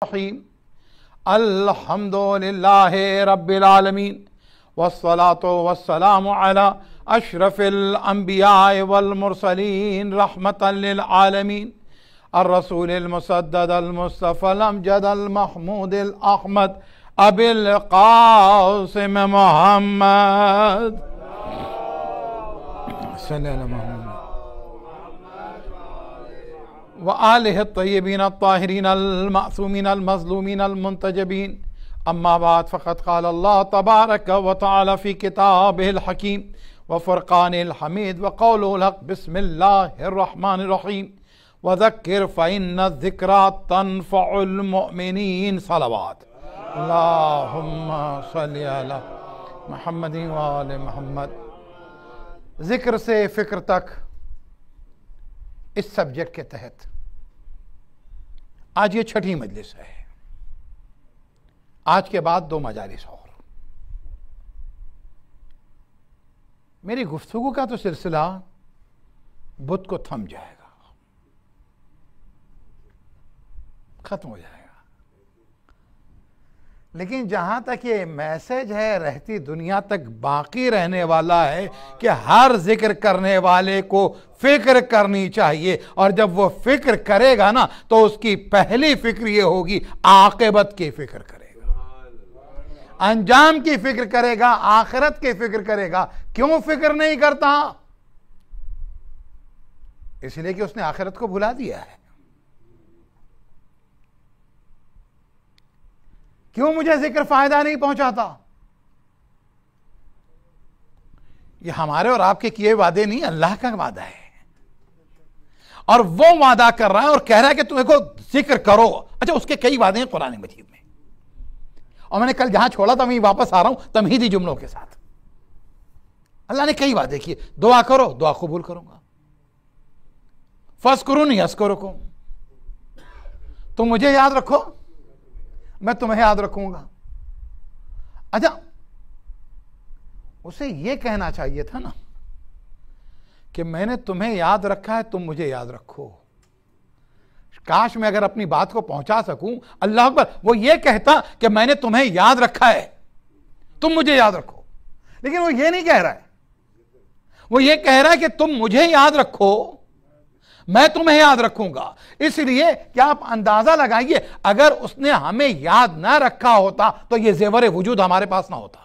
रहीम अल्हम्दुलिल्लाहि रब्बिल आलमीन वस्सलातु वस्सलामु अला अशरफिल अंबिया वल मुरसलीन रहमतन लिल आलमीन अर्रसूलिल मुसद्ददिल मुस्तफ़ल अमजदिल महमूदिल अहमद अबिल क़ासिम मुहम्मद व आलिहि तय्यबीन अत्ताहिरीन अल-मासूमीन अल-मज़लूमीन अल-मुंतजबीन अम्मा बाद फ़क़द क़ाल अल्लाह तबारक व तआला फ़ी किताबिहिल हकीम व फ़ुरक़ानिल हमीद व क़ौलुल हक़ बिस्मिल्लाहिर रहमानिर रहीम व ज़क्किर फ़इन्न ज़िक्रा तनफ़उल मुअमिनीन सलवात अल्लाहुम्मा सल्लि अला मुहम्मदिन व आलि मुहम्मद। ज़िक्र से फ़िक्र तक इस सब्जेक्ट के तहत आज ये छठी मजलिस है। आज के बाद 2 मजालिस और। मेरी गुफ्तगू का तो सिलसिला बुध को थम जाएगा, खत्म हो जाएगा, लेकिन जहां तक ये मैसेज है रहती दुनिया तक बाकी रहने वाला है कि हर जिक्र करने वाले को फिक्र करनी चाहिए, और जब वो फिक्र करेगा ना तो उसकी पहली फिक्र ये होगी आक़िबत की फिक्र करेगा, अंजाम की फिक्र करेगा, आखिरत की फिक्र करेगा। क्यों फिक्र नहीं करता? इसलिए कि उसने आखिरत को भुला दिया है। क्यों मुझे जिक्र फायदा नहीं पहुंचाता? ये हमारे और आपके किए वादे नहीं, अल्लाह का वादा है, और वो वादा कर रहा है और कह रहा है कि तुम देखो जिक्र करो। अच्छा, उसके कई वादे हैं कुरान मजीद में, और मैंने कल जहां छोड़ा था वहीं वापस आ रहा हूं तमहीदी जुमलों के साथ। अल्लाह ने कई वादे किए, दुआ करो दुआ कबूल करूंगा, फज़कुरूनी अज़कुरुकुम, तुम मुझे याद रखो मैं तुम्हें याद रखूंगा। अच्छा, उसे यह कहना चाहिए था ना कि मैंने तुम्हें याद रखा है, तुम मुझे याद रखो। काश मैं अगर अपनी बात को पहुंचा सकूं, अल्लाह अकबर, वो ये कहता कि मैंने तुम्हें याद रखा है, तुम मुझे याद रखो। लेकिन वो ये नहीं कह रहा है, वो ये कह रहा है कि तुम मुझे याद रखो मैं तुम्हें याद रखूंगा। इसलिए क्या आप अंदाजा लगाइए, अगर उसने हमें याद ना रखा होता तो ये जेवर वजूद हमारे पास ना होता,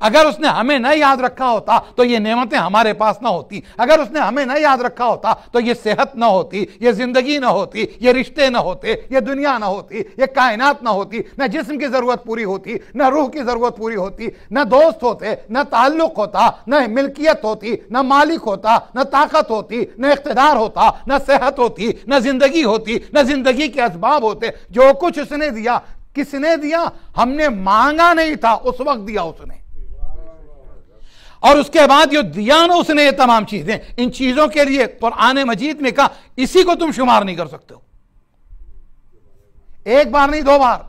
अगर उसने हमें न याद रखा होता तो ये नेमतें हमारे पास ना होती, अगर उसने हमें न याद रखा होता तो ये सेहत ना होती, ये जिंदगी ना होती, ये रिश्ते ना होते, ये दुनिया ना होती, ये कायनात ना होती, न जिस्म की जरूरत पूरी होती, न रूह की जरूरत पूरी होती, न दोस्त होते, न ताल्लुक होता, न मिल्कियत होती, न मालिक होता, न ताकत होती, न इख्तिदार होता, न सेहत होती, न जिंदगी होती, न जिंदगी के असबाब होते। जो कुछ उसने दिया, किसने दिया? हमने मांगा नहीं था, उस वक्त दिया उसने, और उसके बाद जो दिया ना उसने ये तमाम चीजें, इन चीजों के लिए कुरान मजीद में कहा इसी को तुम शुमार नहीं कर सकते हो। एक बार नहीं, 2 बार।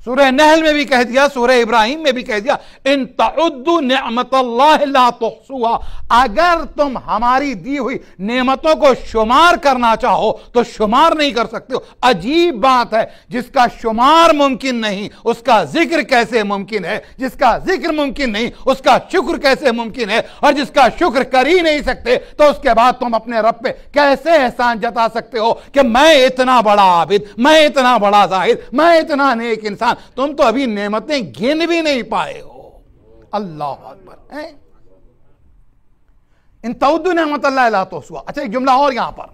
सूरह नहल में भी कह दिया, सूरह इब्राहिम में भी कह दिया, इन तउद्दु निअमतल्लाहि ला तुहसूहा, अगर तुम हमारी दी हुई नेमतों को शुमार करना चाहो तो शुमार नहीं कर सकते हो। अजीब बात है, जिसका शुमार मुमकिन नहीं उसका जिक्र कैसे मुमकिन है, जिसका जिक्र मुमकिन नहीं उसका शुक्र कैसे मुमकिन है, और जिसका शुक्र कर ही नहीं सकते तो उसके बाद तुम अपने रब पे कैसे एहसान जता सकते हो कि मैं इतना बड़ा आबिद, मैं इतना बड़ा जाहिद, मैं इतना नेक इंसान। तुम तो अभी नेमतें गिन भी नहीं पाए हो। अल्लाह अकबर है। इन तउद्दु नेमतल्लाहि ला तुहसूहा। अच्छा, एक जुमला और यहां पर,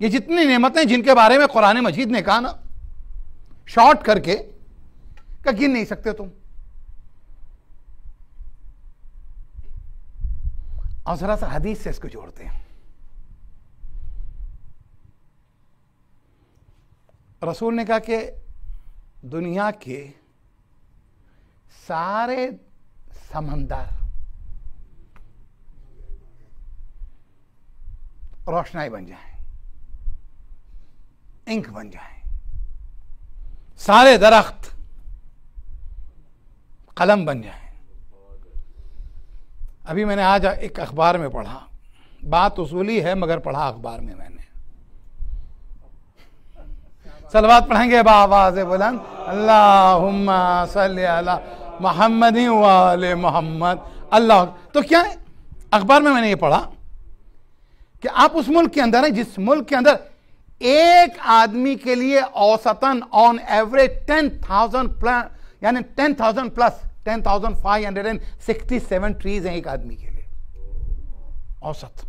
ये जितनी नेमतें जिनके बारे में कुरान मजीद ने कहा ना, शॉर्ट करके का गिन नहीं सकते तुम। और जरा सा हदीस से इसको जोड़ते हैं। रसूल ने कहा कि दुनिया के सारे समंदर रोशनाई बन जाएं, इंक बन जाएं, सारे दरख्त कलम बन जाएं। अभी मैंने आज एक अखबार में पढ़ा, बात उसूली है मगर पढ़ा अखबार में मैंने, सलवात पढ़ेंगे बावाज़ बुलंद, अल्लाहुम्मा सल्ली अला मोहम्मद व आले मोहम्मद। अल्लाह। तो क्या है, अखबार में मैंने ये पढ़ा कि आप उस मुल्क के अंदर हैं जिस मुल्क के अंदर एक आदमी के लिए औसतन ऑन एवरेज 10,000 प्लस, यानी 10,000 प्लस 10,567 ट्रीज हैं एक आदमी के लिए औसत।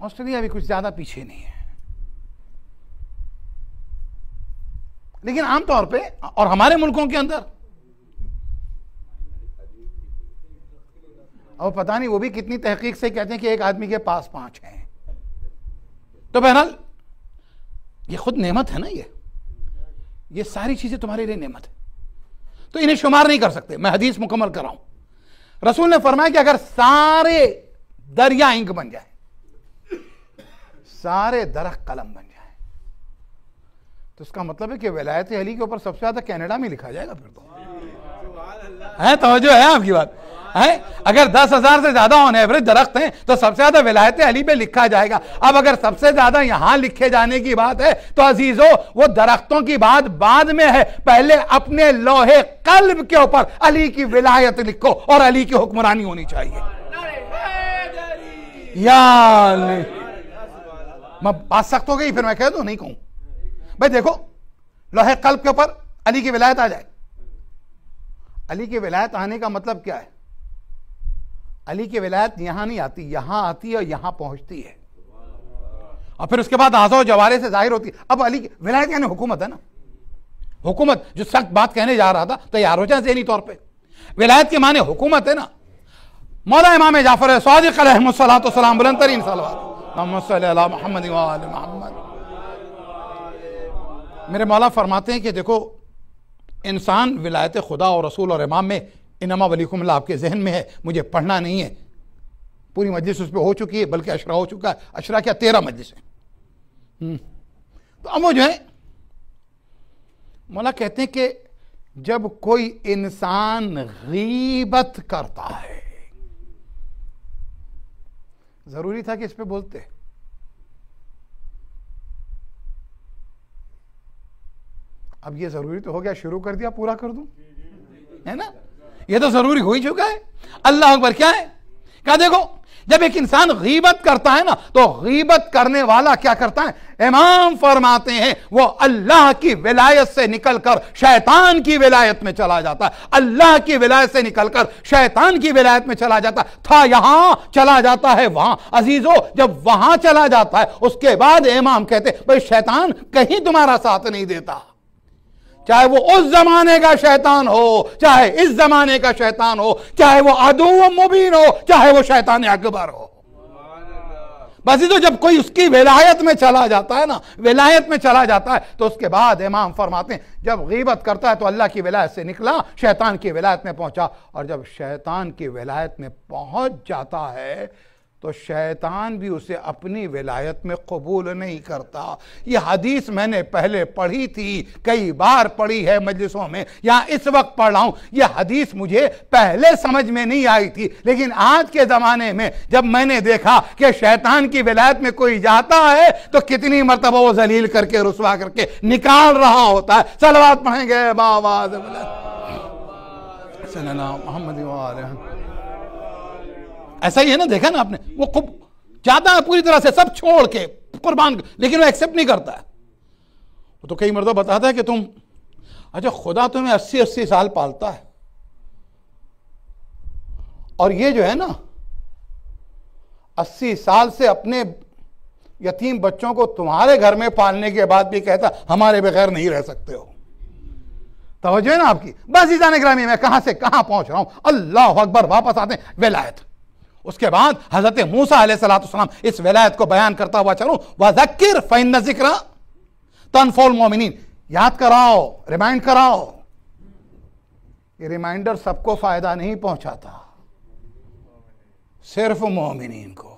ऑस्ट्रेलिया भी कुछ ज्यादा पीछे नहीं है, लेकिन आमतौर पे और हमारे मुल्कों के अंदर और पता नहीं वो भी कितनी तहकीक से कहते हैं कि एक आदमी के पास 5 हैं। तो बहरहाल ये खुद नेमत है ना, ये सारी चीजें तुम्हारे लिए नेमत है, तो इन्हें शुमार नहीं कर सकते। मैं हदीस मुकम्मल कर रहा हूं। रसूल ने फरमाया कि अगर सारे दरिया इंक बन जाए, सारे दरख्त कलम बन जाए, तो उसका मतलब है कि विलायत अली के ऊपर सबसे ज्यादा कनाडा में लिखा जाएगा। फिर तो है, तवज्जो है आपकी बात है। अगर 10,000 से ज्यादा ऑन एवरेज दरख्त हैं तो सबसे ज्यादा विलायत अली पे लिखा जाएगा। अब अगर सबसे ज्यादा यहां लिखे जाने की बात है तो अजीजों, वो दरख्तों की बात बाद में है, पहले अपने लोहे कल्ब के ऊपर अली की विलायत लिखो और अली की हुक्मरानी होनी चाहिए। या मैं बात सख्त हो गई, फिर मैं कह दूं नहीं कहूं भाई। देखो, लोहे कल्ब के ऊपर अली की विलायत आ जाए। अली की विलायत आने का मतलब क्या है? अली की विलायत यहां नहीं आती, यहां आती है और यहां पहुंचती है, और फिर उसके बाद आज़ो जवारे से जाहिर होती है। अब अली की विलायत यानी हुकूमत है ना, हुकूमत। जो सख्त बात कहने जा रहा था तैयार हो जाए ज़हनी तौर पे। विलायत के माने हुकूमत है ना। मौला इमाम जाफर सादिक अलैहिस्सलातु वस्सलाम, बुलंद तरीन सलवात मोहम्मद व आले मोहम्मद। मेरे मौला फरमाते हैं कि देखो, इंसान विलायत खुदा और रसूल और इमाम में इनमा वलीकुमुल्लाह आपके जहन में है, मुझे पढ़ना नहीं है। पूरी मजलिस उस पर हो चुकी है, बल्कि अशरा हो चुका है। अशरा क्या, 13 मजलिस है। तो अब वो जो है, मौला कहते हैं कि जब कोई इंसान गीबत करता है, जरूरी था कि इस पे बोलते, अब ये जरूरी तो हो गया, शुरू कर दिया, पूरा कर दूं, है ना? ये तो जरूरी हो ही चुका है। अल्लाह अकबर। क्या है? क्या देखो, जब एक इंसान गीबत करता है ना, तो गीबत करने वाला क्या करता है? इमाम फरमाते हैं वो अल्लाह की विलायत से निकलकर शैतान की विलायत में चला जाता है। अल्लाह की विलायत से निकलकर शैतान की विलायत में चला जाता था, यहां चला जाता है वहां। अजीजों, जब वहां चला जाता है, उसके बाद इमाम कहते भाई शैतान कहीं तुम्हारा साथ नहीं देता, चाहे वो उस जमाने का शैतान हो, चाहे इस जमाने का शैतान हो, चाहे वो अदू मुबीन हो, चाहे वो शैतान अकबर हो। बस ये तो जब कोई उसकी विलायत में चला जाता है ना, विलायत में चला जाता है, तो उसके बाद इमाम फरमाते हैं जब गीबत करता है तो अल्लाह की विलायत से निकला, शैतान की विलायत में पहुंचा, और जब शैतान की विलायत में पहुंच जाता है तो शैतान भी उसे अपनी विलायत में कबूल नहीं करता। यह हदीस मैंने पहले पढ़ी थी, कई बार पढ़ी है मजलिसों में, या इस वक्त पढ़ रहा हूं। यह हदीस मुझे पहले समझ में नहीं आई थी, लेकिन आज के जमाने में जब मैंने देखा कि शैतान की विलायत में कोई जाता है तो कितनी मर्तबा वो जलील करके रुसवा करके निकाल रहा होता है। सलवात पढ़ेंगे बावाज़ मोहम्मद। ऐसा ही है ना, देखा ना आपने, वो खूब जाता है पूरी तरह से सब छोड़ के कुर्बान, लेकिन वो एक्सेप्ट नहीं करता है। वो तो कई मर्दों बताता है कि तुम, अच्छा खुदा तुम्हें 80-80 साल पालता है, और ये जो है ना 80 साल से अपने यतीम बच्चों को तुम्हारे घर में पालने के बाद भी कहता हमारे बगैर नहीं रह सकते हो। तवज्जो है ना आपकी? बस इजाने ग्रामी में कहां से कहां पहुंच रहा हूं। अल्लाह अकबर। वापस आते हैं विलायत। उसके बाद हजरत मूसा अलैहिस्सलाम इस विलायत को बयान करता हुआ चलो, वज़क्किर फ़इन्न ज़िक्रा तनफ़उल मोमिनीन। याद कराओ, रिमाइंड कराओ। ये रिमाइंडर सबको फायदा नहीं पहुंचाता, सिर्फ मोमिनीन को।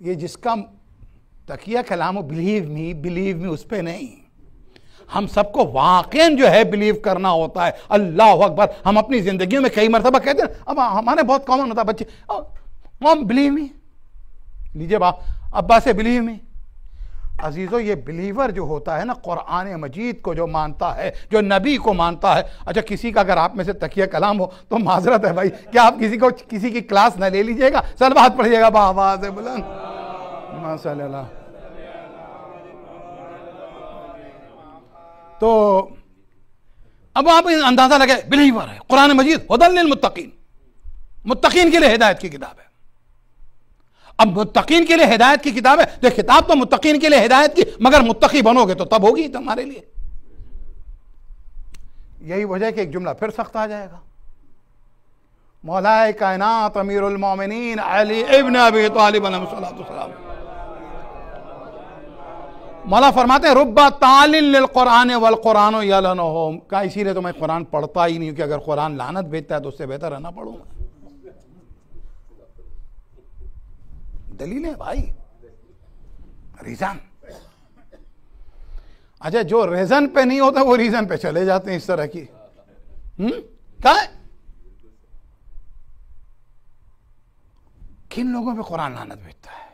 ये जिसका तकिया कलाम बिलीव मी उस पे नहीं, हम सबको वाकई जो है बिलीव करना होता है। अल्लाह अकबर। हम अपनी जिंदगी में कई मरतबा कहते हैं, अब हमारे बहुत कॉमन होता है बच्चे, मॉम बिलीव मी, लीजिए अब्बा से बिलीव में। अजीजों, ये बिलीवर जो होता है ना, कुरान मजीद को जो मानता है, जो नबी को मानता है। अच्छा, किसी का अगर आप में से तकिया कलाम हो तो माजरत है भाई, क्या आप किसी की क्लास न ले लीजिएगा, सलवात पढ़िएगा आवाज़ बुलंद माशाअल्लाह। तो अब आप अंदाजा लगे, बिलीवर है, कुरान मजीद हुदल लिल मुत्तकीन, मुत्तकीन के लिए हिदायत की किताब है। अब मुत्तकीन के लिए हिदायत की किताब है, तो किताब तो मुत्तकीन के लिए हिदायत की, मगर मुत्तकी बनोगे तो तब होगी तुम्हारे लिए। यही वजह है कि एक जुमला फिर सख्त आ जाएगा, मौलाए कायनात अमीरुल मोमिनीन अली इब्न अबी तालिब अलैहिस्सलाम, मौला फरमाते हैं रुब्बा तालिल लिल कुरान वल कुरान यलनहुम, का इसीलिए तो मैं कुरान पढ़ता ही नहीं, कि अगर कुरान लानत भेजता है तो उससे बेहतर है ना पढ़ूं। दलील है भाई, रीजन। अच्छा, जो रीजन पे नहीं होता वो रीजन पे चले जाते हैं इस तरह की। क्या है? किन लोगों पे कुरान लानत भेजता है?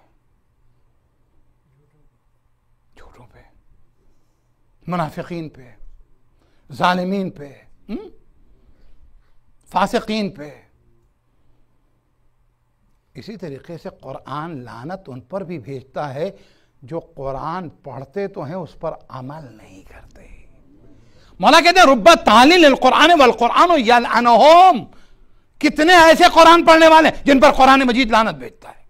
झूठों पे, मुनाफिकीन पे, जालिमीन पे, फासिकीन पे। इसी तरीके से कुरान लानत उन पर भी भेजता है जो कुरान पढ़ते तो हैं, उस पर अमल नहीं करते। मौला कहते हैं रुब्बा तालिल कुरान वल कुरान यलअनहुम, कितने ऐसे कुरान पढ़ने वाले जिन पर कुरान मजीद लानत भेजता है।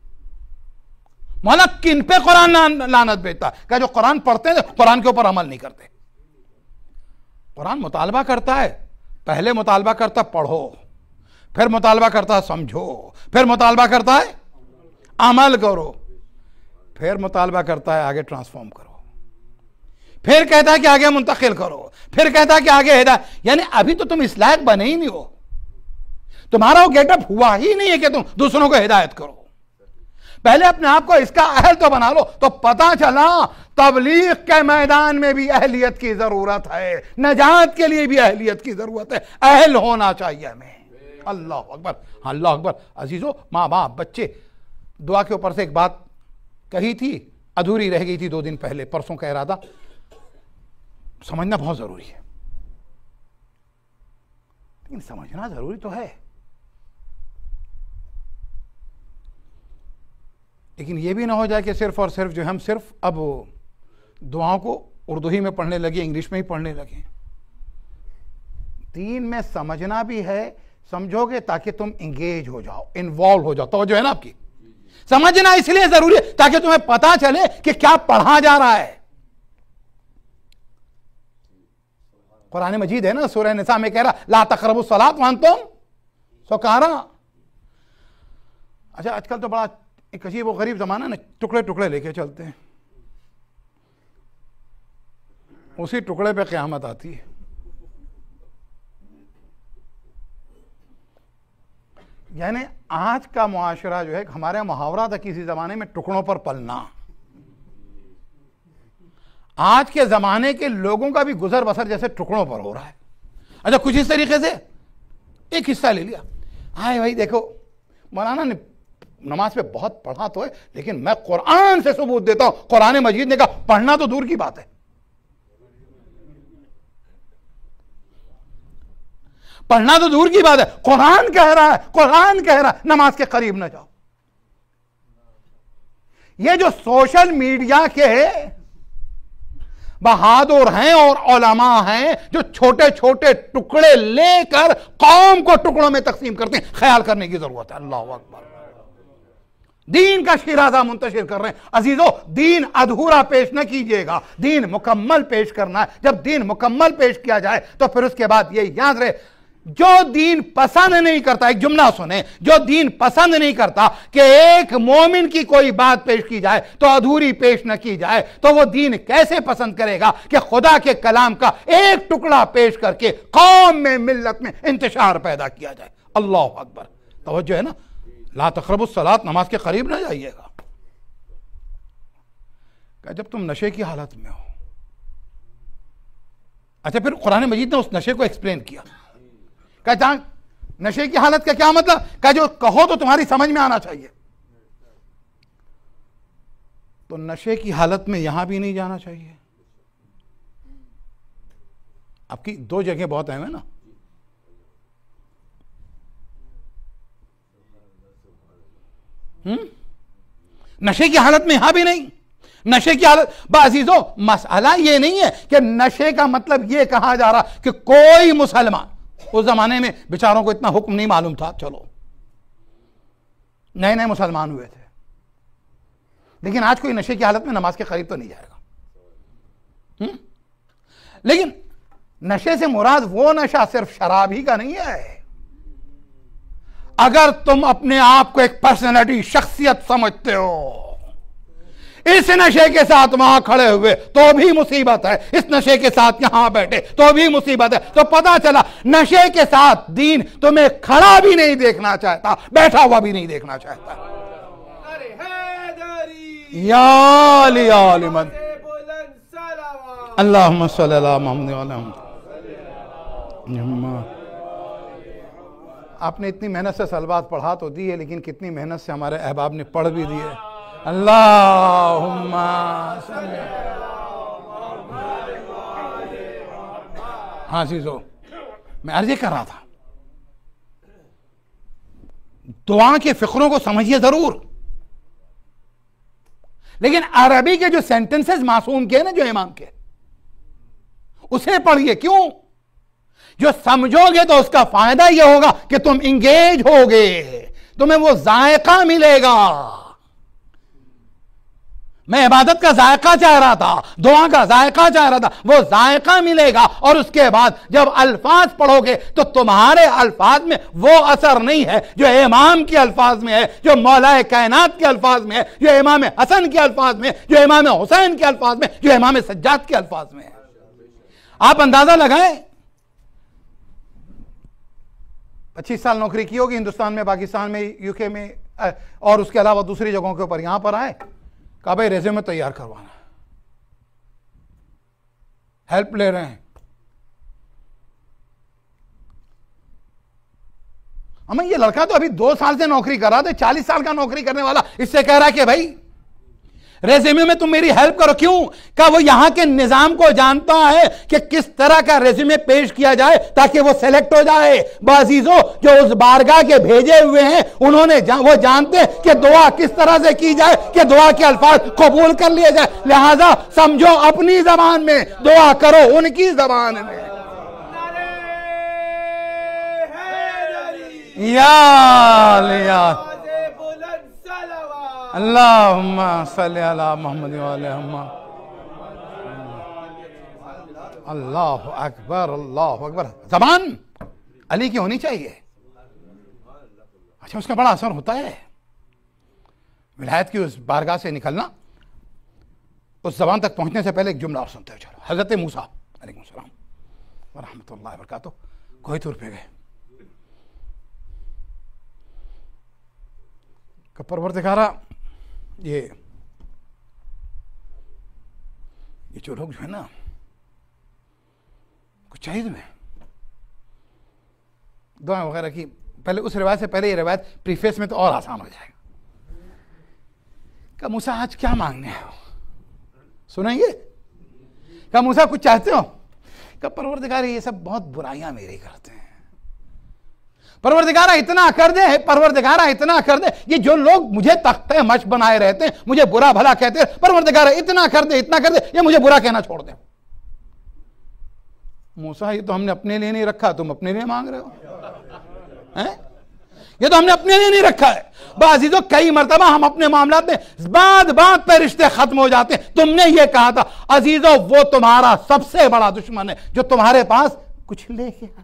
मौला किन पे कुरान लानत भेजता है? क्या जो कुरान पढ़ते हैं कुरान के ऊपर अमल नहीं करते। कुरान मुतालबा करता है, पहले मुतालबा करता पढ़ो, फिर मुतालबा करता है समझो, फिर मुतालबा करता है अमल करो, फिर मुतालबा करता है आगे ट्रांसफॉर्म करो, फिर कहता है कि आगे मुंतकिल करो, फिर कहता है कि आगे हिदायत। यानी अभी तो तुम इस लायक बने ही नहीं हो, तुम्हारा वो गेटअप हुआ ही नहीं है कि तुम दूसरों को हिदायत करो। पहले अपने आप को इसका अहल तो बना लो, तो पता चला तबलीग के मैदान में भी अहलियत की जरूरत है, नजात के लिए भी अहलियत की जरूरत है, अहल होना चाहिए हमें। अल्लाह अकबर, अल्लाह अकबर। अजीजों, माँ बाप बच्चे, दुआ के ऊपर से एक बात कही थी, अधूरी रह गई थी 2 दिन पहले, परसों का इरादा, समझना बहुत जरूरी है। लेकिन समझना जरूरी तो है, लेकिन यह भी ना हो जाए कि सिर्फ और सिर्फ जो हम सिर्फ अब दुआओं को उर्दू ही में पढ़ने लगे, इंग्लिश में ही पढ़ने लगे। दीन में समझना भी है, समझोगे ताकि तुम इंगेज हो जाओ, इन्वॉल्व हो जाओ। तो जो है ना आपकी समझना इसलिए जरूरी है ताकि तुम्हें पता चले कि क्या पढ़ा जा रहा है। कुरान मजीद है ना, सूरह निसा में कह रहा ला तक़रबुस सलात व अंतुम सुकारा। अच्छा, आजकल तो बड़ा एक अजीब व गरीब जमाना ना, टुकड़े टुकड़े लेके चलते हैं, उसी टुकड़े पे क़यामत आती है। यानी आज का मुआशरा जो है, हमारे मुहावरा था किसी जमाने में टुकड़ों पर पलना। आज के जमाने के लोगों का भी गुजर बसर जैसे टुकड़ों पर हो रहा है। अच्छा, कुछ इस तरीके से एक हिस्सा ले लिया, हाय भाई देखो मौलाना ने नमाज पे बहुत पढ़ा तो है, लेकिन मैं कुरान से सबूत देता हूं, कुरान मजीद ने कहा, पढ़ना तो दूर की बात है, पढ़ना तो दूर की बात है, कुरान कह रहा है, कुरान कह रहा है नमाज के करीब न जाओ। ये जो सोशल मीडिया के बहादुर हैं और उलमा हैं जो छोटे छोटे टुकड़े लेकर कौम को टुकड़ों में तकसीम करते हैं, ख्याल करने की जरूरत है। अल्लाह अकबर। दीन का शिराजा मुंतशिर कर रहे हैं। अजीजों, दीन अधूरा पेश न कीजिएगा, दीन मुकम्मल पेश करना है। जब दीन मुकम्मल पेश किया जाए तो फिर उसके बाद ये याद रहे, जो दीन पसंद नहीं करता, एक जुमला सुने, जो दीन पसंद नहीं करता कि एक मोमिन की कोई बात पेश की जाए तो अधूरी पेश न की जाए, तो वो दीन कैसे पसंद करेगा कि खुदा के कलाम का एक टुकड़ा पेश करके कौम में, मिल्लत में इंतशार पैदा किया जाए। अल्लाह अकबर। तवज्जो है ना, ला तक़रबुस सलात, नमाज के करीब ना जाइएगा। जब तुम नशे की हालत में हो। अच्छा, फिर कुरान मजीद ने उस नशे को एक्सप्लेन किया, कहता नशे की हालत का क्या मतलब, क्या जो कहो तो तुम्हारी समझ में आना चाहिए। तो नशे की हालत में यहां भी नहीं जाना चाहिए। आपकी दो जगह बहुत अहम है ना। नशे की हालत में यहां भी नहीं। नशे की हालत बाजीजो, मसला ये नहीं है कि नशे का मतलब ये कहा जा रहा कि कोई मुसलमान, उस जमाने में बेचारों को इतना हुक्म नहीं मालूम था, चलो नए नए मुसलमान हुए थे, लेकिन आज कोई नशे की हालत में नमाज के करीब तो नहीं जाएगा। लेकिन नशे से मुराद वो नशा सिर्फ शराब ही का नहीं है। अगर तुम अपने आप को एक पर्सनैलिटी, शख्सियत समझते हो, इस नशे के साथ वहां खड़े हुए तो भी मुसीबत है, इस नशे के साथ यहां बैठे तो भी मुसीबत है। तो पता चला नशे के साथ दीन तुम्हें खड़ा भी नहीं देखना चाहता, बैठा हुआ भी नहीं देखना चाहता। अल्लाहुम्मा सल्ली अला मुहम्मद व अला मुहम्मद। आपने इतनी मेहनत से सलवात पढ़ा तो दी है, लेकिन कितनी मेहनत से हमारे अहबाब ने पढ़ भी दी है। अल्लाहुम्मा सल्ली। हाँ चीजो, मैं अर्ज कर रहा था, दुआ के फिक्रों को समझिए जरूर, लेकिन अरबी के जो सेंटेंसेस मासूम के ना, जो इमाम के, उसे पढ़िए। क्यों? जो समझोगे तो उसका फायदा यह होगा कि तुम इंगेज होगे, तुम्हें वो जायका मिलेगा। मैं इबादत का जायका चाह रहा था, दुआ का जायका चाह रहा था, वो जायका मिलेगा। और उसके बाद जब अल्फाज पढ़ोगे तो तुम्हारे अल्फाज में वो असर नहीं है जो इमाम के अल्फाज में है, जो मौलाए कायनात के अल्फाज में है, जो इमाम हसन के अल्फाज में, जो इमाम हुसैन के अल्फाज में, जो इमाम सज्जाद के अल्फाज में है। आप अंदाजा लगाएं, 25 साल नौकरी की होगी हिंदुस्तान में, पाकिस्तान में, यूके में, और उसके अलावा दूसरी जगहों के ऊपर, यहां पर आए, कहा भाई रेज़्यूमे तैयार करवाना, हेल्प ले रहे हैं। हमें ये लड़का तो अभी 2 साल से नौकरी कर रहा था, 40 साल का नौकरी करने वाला इससे कह रहा है कि भाई रेज़्यूमे में तुम मेरी हेल्प करो। क्यों? क्या वो यहां के निजाम को जानता है कि किस तरह का रेज़्यूमे पेश किया जाए ताकि वो सेलेक्ट हो जाए। बाजीजो, जो उस बारगाह के भेजे हुए हैं, उन्होंने वो जानते हैं कि दुआ किस तरह से की जाए कि दुआ के अल्फाज कबूल कर लिए जाए। लिहाजा समझो, अपनी जबान में दुआ करो, उनकी जबान में। या अल्लाहुम्मा सल्ली अला मुहम्मद व अला मुहम्मद। अल्लाहु अकबर, अल्लाहु अकबर। ज़बान अली की होनी चाहिए। अच्छा, उसका बड़ा असर होता है। विलायत की उस बारगाह से निकलना, उस ज़बान तक पहुंचने से पहले एक जुमला और सुनते हो। चलो, हज़रत मूसा अलैहिस्सलाम व रहमतुल्लाहि व बरकातहू कोई तूर पे गए, परवरदिगारा, ये जो लोग जो है ना, कुछ चाहिए तुम्हें, दुआ वगैरह की। पहले उस रिवायत से पहले ये रिवायत प्रीफेस में तो और आसान हो जाएगा। क्या मूसा आज क्या मांगने हो? सुनेंगे? क्या मूसा कुछ चाहते हो? क्या परवरदिगार ये सब बहुत बुराइयां मेरे करते हैं, परवरदिगारा इतना कर दे, परवरदिगारा इतना कर दे। ये जो लोग मुझे तख्ते मश बनाए रहते हैं, मुझे बुरा भला कहते हैं, परवरदिगारा इतना कर दे, इतना कर दे, ये मुझे बुरा कहना छोड़ दे। मूसा, ये तो हमने अपने लिए नहीं रखा, तुम अपने लिए मांग रहे हो हैं? ये तो हमने अपने लिए नहीं रखा है। बाजीजो, कई मर्तबा हम अपने मामलात में बात पे रिश्ते खत्म हो जाते हैं। तुमने ये कहा था अजीजो, वो तुम्हारा सबसे बड़ा दुश्मन है जो तुम्हारे पास कुछ लेके आना।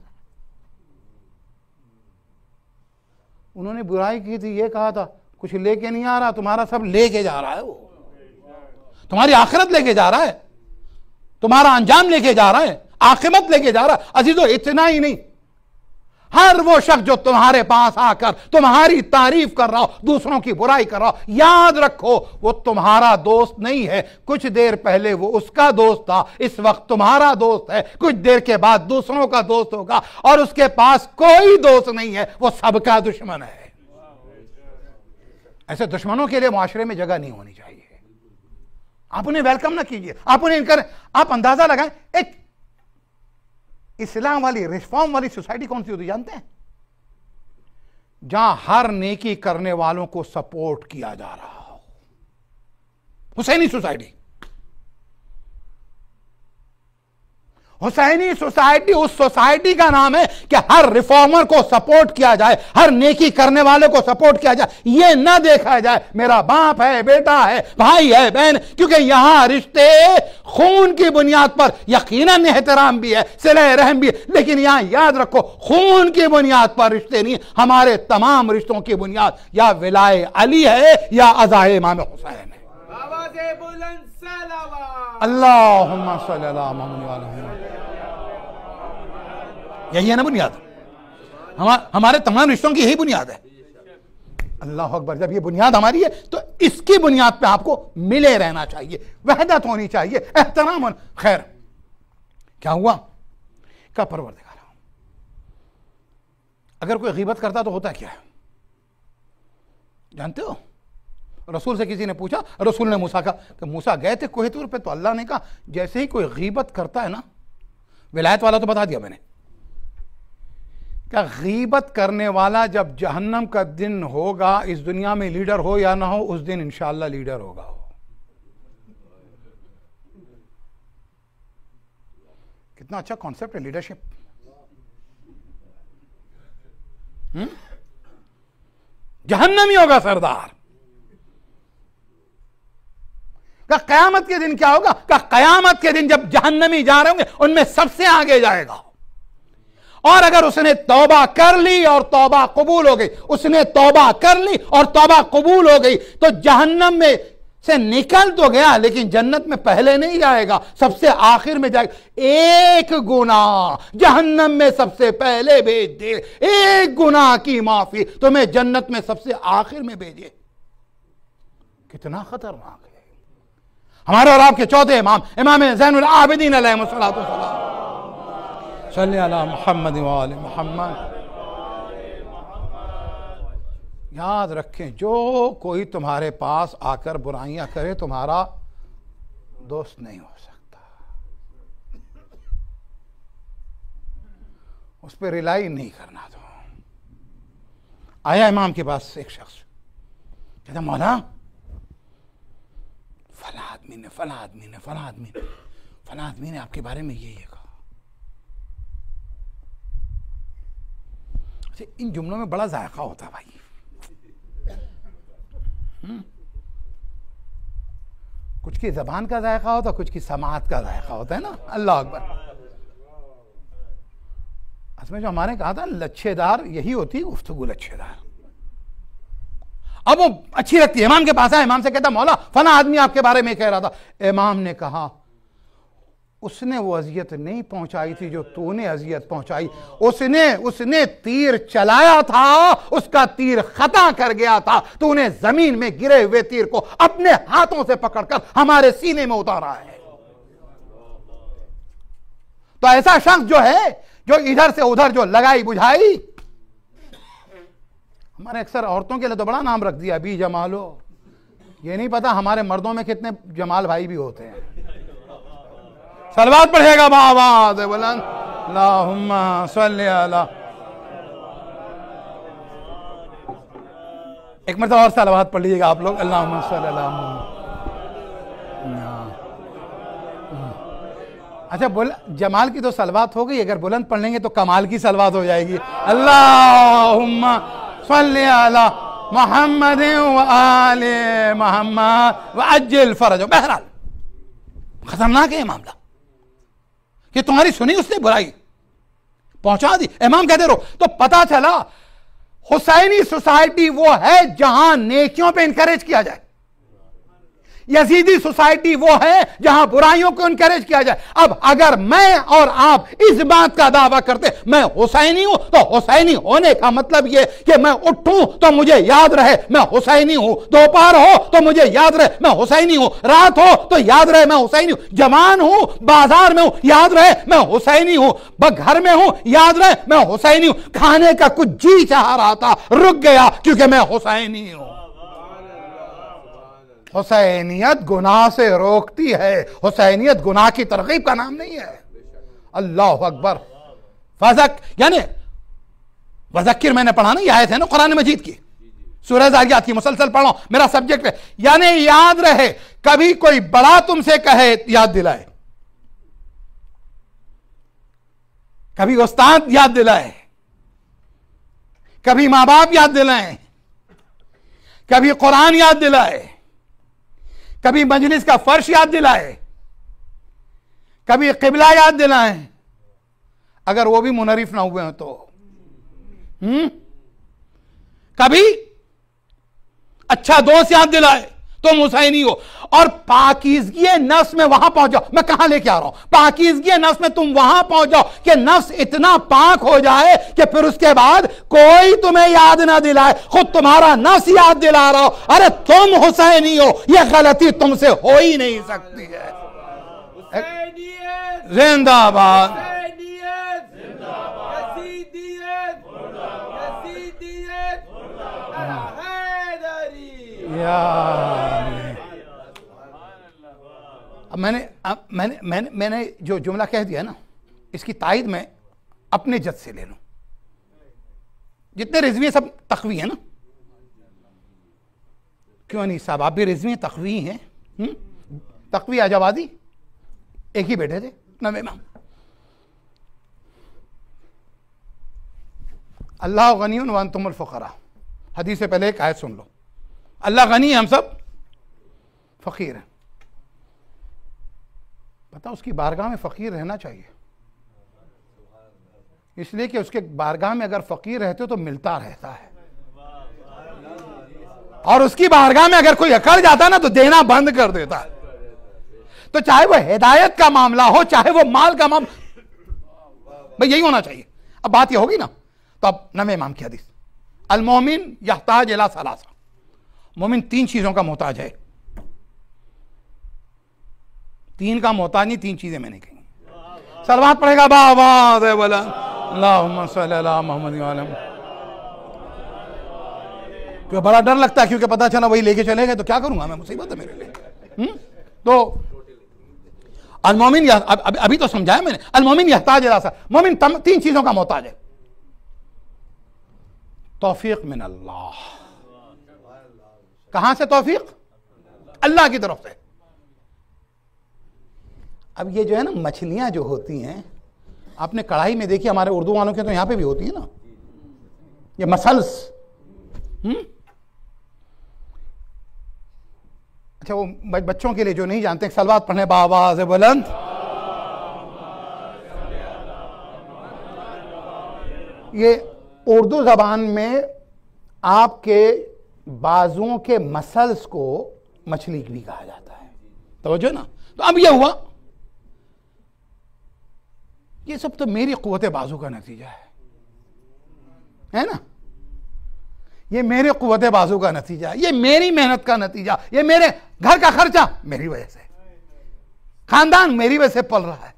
उन्होंने बुराई की थी, ये कहा था कुछ लेके नहीं आ रहा, तुम्हारा सब लेके जा रहा है। वो तुम्हारी आखिरत लेके जा रहा है, तुम्हारा अंजाम लेके जा रहा है, आखिरत लेके जा रहा है। अजीजो, इतना ही नहीं, हर वो शख्स जो तुम्हारे पास आकर तुम्हारी तारीफ कर रहा हो, दूसरों की बुराई कर रहा हो, याद रखो वो तुम्हारा दोस्त नहीं है। कुछ देर पहले वो उसका दोस्त था, इस वक्त तुम्हारा दोस्त है, कुछ देर के बाद दूसरों का दोस्त होगा, और उसके पास कोई दोस्त नहीं है, वो सबका दुश्मन है। ऐसे दुश्मनों के लिए मुआशरे में जगह नहीं होनी चाहिए। आप उन्हें वेलकम ना कीजिए, आप उन्हें इनकर, आप अंदाजा लगाएं एक इस्लाम वाली, रिफॉर्म वाली सोसाइटी कौन सी होती जानते हैं? जहां हर नेकी करने वालों को सपोर्ट किया जा रहा हो। हुसैनी सोसाइटी, हुसैनी सोसाइटी उस सोसाइटी का नाम है कि हर रिफॉर्मर को सपोर्ट किया जाए, हर नेकी करने वाले को सपोर्ट किया जाए। यह ना देखा जाए मेरा बाप है, बेटा है, भाई है, बहन, क्योंकि यहां रिश्ते खून की बुनियाद पर यकीनन एहतराम भी है, सिले रहम भी है, लेकिन यहां याद रखो खून की बुनियाद पर रिश्ते नहीं, हमारे तमाम रिश्तों की बुनियाद या विलाए अली है या अज़ाए इमाम हुसैन है। अल्लाहुम्मा सल्ली अला मुहम्मद, यही है ना बुनियाद, हमारे तमाम रिश्तों की यही बुनियाद है। अल्लाह अकबर। जब ये बुनियाद हमारी है तो इसकी बुनियाद पे आपको मिले रहना चाहिए, वहदत होनी चाहिए, एहतराम होना। खैर क्या हुआ? क्या परवरदिगार, अगर कोई गीबत करता तो होता क्या है जानते हो? रसूल से किसी ने पूछा, रसूल ने मूसा कहा कि मूसा गए थे कोहे तूर पे, तो अल्लाह ने कहा जैसे ही कोई गीबत करता है ना, विलायत वाला तो बता दिया मैंने, क्या गीबत करने वाला जब जहन्नम का दिन होगा, इस दुनिया में लीडर हो या ना हो, उस दिन इंशाअल्लाह लीडर होगा। कितना अच्छा कॉन्सेप्ट है लीडरशिप। जहन्नमी होगा सरदार। का कयामत के दिन क्या होगा? का कयामत के दिन जब जहन्नमी जा रहे होंगे उनमें सबसे आगे जाएगा। और अगर उसने तौबा कर ली और तौबा कबूल हो गई, उसने तौबा कर ली और तौबा कबूल हो गई, तो जहन्नम में से निकल तो गया लेकिन जन्नत में पहले नहीं जाएगा, सबसे आखिर में जाएगा। एक गुनाह जहन्नम में सबसे पहले भेज दे, एक गुनाह की माफी तुम्हें जन्नत में सबसे आखिर में भेजे। कितना खतरनाक है। हमारे और आपके चौथे इमाम, इमाम ज़ैनुल आबिदीन अलैहिस्सलातु वस्सलाम, सल्ली अला मुहम्मद व आले मुहम्मद। याद रखें, जो कोई तुम्हारे पास आकर बुराइयां करे तुम्हारा दोस्त नहीं हो सकता, उस पर रिलाई नहीं करना। दो। आया इमाम के पास एक शख्स, कहता मौला फला आदमी ने फला आदमी ने फला आदमी ने फला आदमी ने आपके बारे में ये कहा। इन जुमलों में बड़ा जायका होता है भाई। कुछ की जबान का जायका होता, कुछ की समात का जायका होता है ना। अल्लाह अकबर। असमें जो हमारे कहा था लच्छेदार, यही होती है गुफ्तगू लच्छेदार। अब वो अच्छी लगती है। इमाम के पास आया, इमाम से कहता मौला फला आदमी आपके बारे में कह रहा था। इमाम ने कहा उसने वो अजियत नहीं पहुंचाई थी जो तूने अजियत पहुंचाई। उसने तीर चलाया था, उसका तीर खता कर गया था, तूने जमीन में गिरे हुए तीर को अपने हाथों से पकड़कर हमारे सीने में उतारा है। तो ऐसा शख्स जो है, जो इधर से उधर जो लगाई बुझाई, हमारे अक्सर औरतों के लिए तो बड़ा नाम रख दिया, बी जमालो। ये नहीं पता हमारे मर्दों में कितने जमाल भाई भी होते हैं। सलवात पढ़ेगा बावाज़ बुलंद, अल्लाहुम्मा सल्ली अला। एक मरतबा और सलवात पढ़ लीजिएगा आप लोग, अल्लाहुम्मा सल्ली अला मुहम्मद। अच्छा बोल, जमाल की तो सलवात हो गई, अगर बुलंद पढ़ लेंगे तो कमाल की सलवात हो जाएगी। अल्लाहुम्मा सल्ली अला मुहम्मद व आले मुहम्मद व अज्जिल फरज। बहरहाल खतरनाक है मामला कि तुम्हारी सुनी उसने बुराई पहुंचा दी, इमाम कहते रहो। तो पता चला हुसैनी सोसाइटी वो है जहां नेकियों पे इनकरेज किया जाए, यजीदी सोसाइटी वो है जहां बुराइयों को इनकरेज किया जाए। अब अगर मैं और आप इस बात का दावा करते मैं हुसैनी हूं, तो हुसैनी होने का मतलब यह कि मैं उठूं तो मुझे याद रहे मैं हुसैनी हूं, दोपहर हो तो मुझे याद रहे मैं हुसैनी हूं, रात हो तो याद रहे मैं हुसैनी हूं, जवान हूं, बाजार में हूं, याद रहे मैं हुसैनी हूं, घर में हूं, याद रहे मैं हुसैनी हूं। खाने का कुछ जी चाह रहा था, रुक गया क्योंकि मैं हुसैनी हूं। हुसैनियत गुनाह से रोकती है, हुसैनियत गुनाह की तरकीब का नाम नहीं है। अल्लाह अकबर। फज़क यानी वज़क्किर मैंने पढ़ा ना, ये आयत है ना कुरान मजीद की, सूरह ज़ारियात की, मुसलसल पढ़ो, मेरा सब्जेक्ट है। यानी याद रहे, कभी कोई बड़ा तुमसे कहे याद दिलाए, कभी उस्ताद याद दिलाए, कभी माँ बाप याद दिलाएं, कभी कुरान याद दिलाए, कभी मजलिस का फर्श याद दिलाए, कभी किबला याद दिलाएं, अगर वो भी मुनरिफ ना हुए हो तो कभी अच्छा दोस्त याद दिलाए तुम हुसैनी हो, और पाकीज़गी नफ्स में वहां पहुंच जाओ। मैं कहां लेके आ रहा हूं, पाकीज़गी नफ्स में तुम वहां पहुंच जाओ कि नफ्स इतना पाक हो जाए कि फिर उसके बाद कोई तुम्हें याद ना दिलाए, खुद तुम्हारा नफ्स याद दिला रहा हो, अरे तुम हुसैनी हो, यह गलती तुमसे हो ही नहीं सकती है। जिंदाबाद। अब मैंने जो जुमला कह दिया ना, इसकी तायद में अपने जद से ले लूं। जितने रिजवी सब तकवी है ना, क्यों नहीं साहब, आप भी रिजवी तकवी हैं। तकवी आजाबादी एक ही बेटे थे, नवे इमाम। अल्लाह गनीयुन व अंतुमुल फुक़रा, हदीस से पहले एक आयत सुन लो। अल्लाह गनी है, हम सब फकीर हैं। पता उसकी बारगाह में फकीर रहना चाहिए, इसलिए कि उसके बारगाह में अगर फकीर रहते तो मिलता रहता है, और उसकी बारगाह में अगर कोई अकड़ जाता ना तो देना बंद कर देता है। तो चाहे वो हिदायत का मामला हो, चाहे वो माल का मामला, भाई यही होना चाहिए। अब बात ये होगी ना, तो अब नवे इमाम की हदीस, अल मोमिन यहताज इला सलासा, मोमिन तीन चीजों का मोहताज है। तीन का मोहताज नहीं, तीन चीजें मैंने कही। सलवात पढ़ेगा बाबाद बोला अल्लाहुम्मा सल्ली अला मुहम्मद व अला मुहम्मद। क्यों बड़ा डर लगता है, क्योंकि पता चला वही लेके चले गए तो क्या करूंगा मैं, मुसीबत है मेरे लिए। तो अल मोमिन, अभी तो समझाया मैंने, अल मोमिन यहताज इला सलासा, मोमिन तीन चीजों का मोहताज है। तौफीक मिन अल्लाह, कहां से तौफीक? अल्लाह की तरफ से। अब ये जो है ना मछलियां जो होती हैं, आपने कढ़ाई में देखी, हमारे उर्दू वालों के तो यहां पे भी होती है ना, ये मसल्स। अच्छा, वो बच्चों के लिए जो नहीं जानते, सलवात पढ़ने बाबा से बुलंद, ये उर्दू जबान में आपके बाजुओं के मसल्स को मछली भी कहा जाता है। तवज्जो ना। तो अब यह हुआ, ये सब तो मेरी कुव्वत बाजू का नतीजा है ना, ये मेरे कुव्वत बाजू का नतीजा है, ये मेरी मेहनत का नतीजा, ये मेरे घर का खर्चा मेरी वजह से, खानदान मेरी वजह से पल रहा है।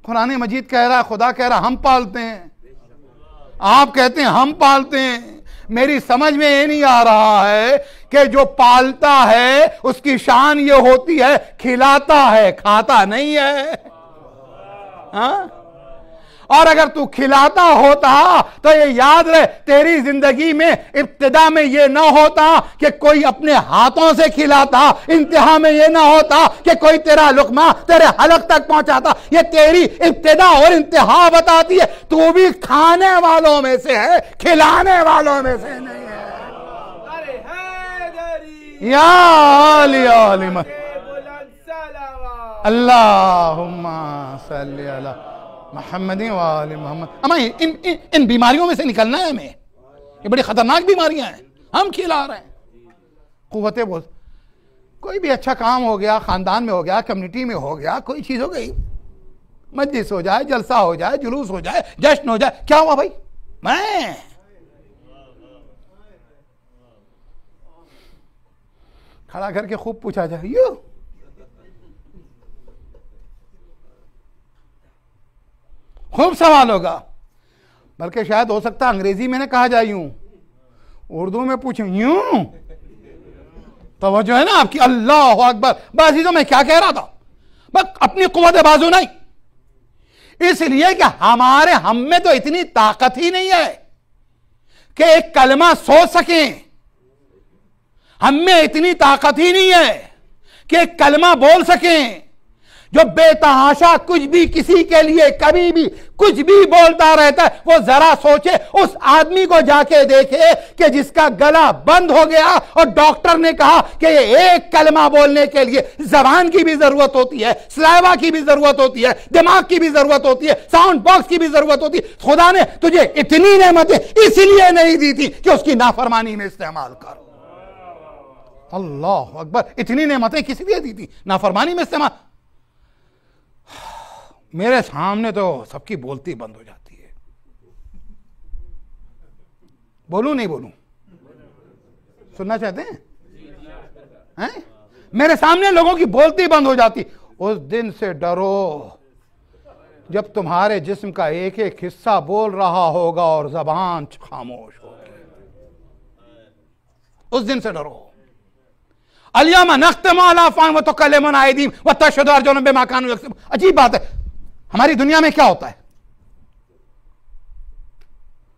कुरान मजीद कह रहा है, खुदा कह रहा हम पालते हैं, आप कहते हैं हम पालते हैं। मेरी समझ में ये नहीं आ रहा है कि जो पालता है उसकी शान ये होती है खिलाता है, खाता नहीं है। हाँ? और अगर तू खिलाता होता तो ये याद रहे, तेरी जिंदगी में इब्तिदा में ये ना होता कि कोई अपने हाथों से खिलाता, इंतहा में ये ना होता कि कोई तेरा लुकमा तेरे हलक तक पहुंचाता। ये तेरी इब्तिदा और इंतहा बताती है, तू भी खाने वालों में से है, खिलाने वालों में से नहीं है। या अल्लाहुम्मा सल्ली अला मोहम्मद व आले मोहम्मद। हमें इन बीमारियों में से निकलना है, हमें ये बड़ी खतरनाक बीमारियां हैं, हम खिला रहे हैं। कुव्वतें बोल, कोई भी अच्छा काम हो गया, खानदान में हो गया, कम्युनिटी में हो गया, कोई चीज हो गई, मजलिस हो जाए, जलसा हो जाए, जुलूस हो जाए, जश्न हो जाए, क्या हुआ भाई, मैं खड़ा करके खूब पूछा जाए, यू खूब सवाल होगा। बल्कि शायद हो सकता है अंग्रेजी में ना कहा जाए यूं, उर्दू में पूछूं यूं तो जो है ना आपकी, अल्लाह अकबर। बस तो मैं क्या कह रहा था, बस अपनी कुव्वत बाजू नहीं, इसलिए कि हम में तो इतनी ताकत ही नहीं है कि एक कलमा सोच सकें, हम में इतनी ताकत ही नहीं है कि एक कलमा बोल सकें। जो बेतहाशा कुछ भी किसी के लिए कभी भी कुछ भी बोलता रहता है, वो जरा सोचे, उस आदमी को जाके देखे कि जिसका गला बंद हो गया और डॉक्टर ने कहा कि ये एक कलमा बोलने के लिए जबान की भी जरूरत होती है, सलाइवा की भी जरूरत होती है, दिमाग की भी जरूरत होती है, साउंड बॉक्स की भी जरूरत होती है। खुदा ने तुझे इतनी नेमतें इसलिए नहीं दी थी कि उसकी नाफरमानी में इस्तेमाल कर। अल्लाह अकबर, इतनी नेमतें किस लिए दी थी? नाफरमानी में इस्तेमाल। मेरे सामने तो सबकी बोलती बंद हो जाती है। बोलूं नहीं बोलूं? सुनना चाहते हैं? मेरे सामने लोगों की बोलती बंद हो जाती। उस दिन से डरो जब तुम्हारे जिस्म का एक एक हिस्सा बोल रहा होगा और जबान खामोश होगी। उस दिन से डरो। अलियामा नख्तमु अला अफ़वाहिहिम व तुकल्लिमुना अयदीहिम व तशहदु अर्जुलुहुम बिमा कानू यक्सिबून। अजीब बात है, हमारी दुनिया में क्या होता है?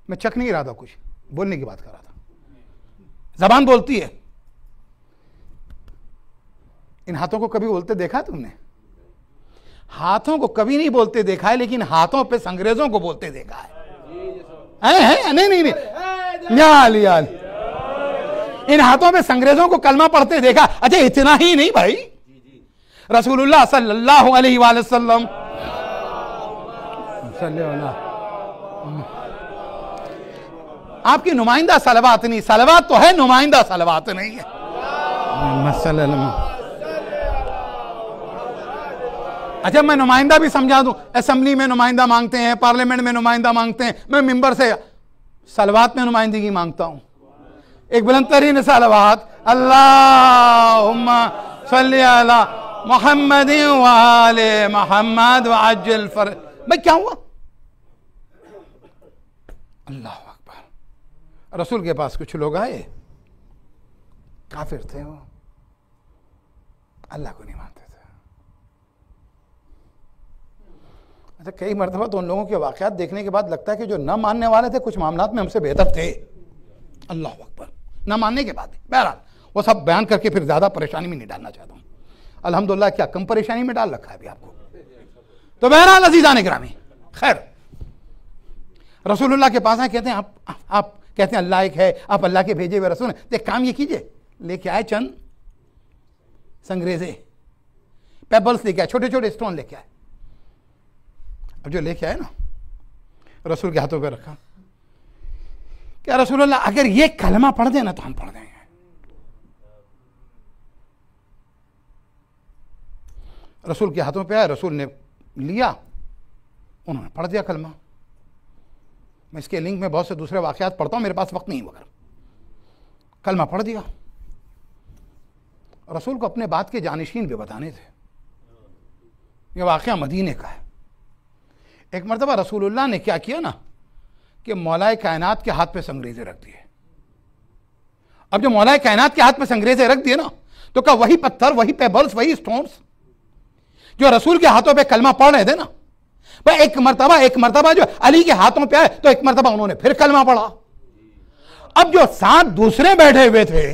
मैं चक नहीं रहा था, कुछ बोलने की बात कर रहा था। जबान बोलती है। इन हाथों को कभी बोलते देखा तुमने? हाथों को कभी नहीं बोलते देखा है, लेकिन हाथों पे अंग्रेजों को बोलते देखा है। नहीं याल इन हाथों पे अंग्रेजों को कलमा पढ़ते देखा। अच्छा, इतना ही नहीं भाई, रसूलुल्लाह सल्लल्लाहु अलैहि वसल्लम आपकी नुमाइंदा सलवात नहीं, सलवात तो है, नुमाइंदा सलवात नहीं है। अच्छा, मैं नुमाइंदा भी समझा दूं। असेंबली में नुमाइंदा मांगते हैं, पार्लियामेंट में नुमाइंदा मांगते हैं, मैं मिंबर से सलवात में नुमाइंदगी मांगता हूं। एक बुलंदतरीन सलवात, अल्लाहुम्मा सल्ली अला मुहम्मद व आले मुहम्मद व अज्जिल फर। भाई क्या हुआ? अल्लाह अकबर। रसूल के पास कुछ लोग आए, काफिर थे, वो अल्लाह को नहीं मानते थे। अच्छा, कई मरतबा तो उन लोगों के वाकयात देखने के बाद लगता है कि जो न मानने वाले थे कुछ मामलात में हमसे बेहतर थे। अल्लाह अकबर। न मानने के बाद बहरहाल वो सब बयान करके फिर ज्यादा परेशानी में नहीं डालना चाहता हूं। अल्हम्दुलिल्लाह, क्या कम परेशानी में डाल रखा है अभी आपको? तो बहरहाल अज़ीज़ान गिरामी, खैर रसूलुल्लाह के पास आए, कहते हैं आप कहते हैं अल्लाह एक है, आप अल्लाह के भेजे हुए रसूल हैं, तो एक काम ये कीजिए, लेके आए चंद संग्रेजे, पेबल्स लेके आए, छोटे छोटे स्टोन लेके आए। अब जो लेके आए ना, रसूल के हाथों पे रखा, क्या रसूलुल्लाह अगर ये कलमा पढ़ देना तो हम पढ़ देंगे। रसूल के हाथों पे आया, रसूल ने लिया, उन्होंने पढ़ दिया कलमा। मैं इसके लिंक में बहुत से दूसरे वाकयात पढ़ता हूं, मेरे पास वक्त नहीं वगैरह। कलमा पढ़ दिया। रसूल को अपने बात के जानिशीन भी बताने थे। यह वाकया मदीने का है। एक मरतबा रसूलुल्लाह ने क्या किया ना कि मौलाए कायनात के हाथ पे संग्रेजे रख दिए। अब जो मौलाए कायनात के हाथ पे संग्रेजे रख दिए ना, तो क्या वही पत्थर, वही पेबल्स, वही स्टोन्स जो रसूल के हाथों पे कलमा पढ़ रहे थे ना, भाई एक मरतबा जो अली के हाथों पे आए तो एक मरतबा उन्होंने फिर कलमा पढ़ा। अब जो साथ दूसरे बैठे हुए थे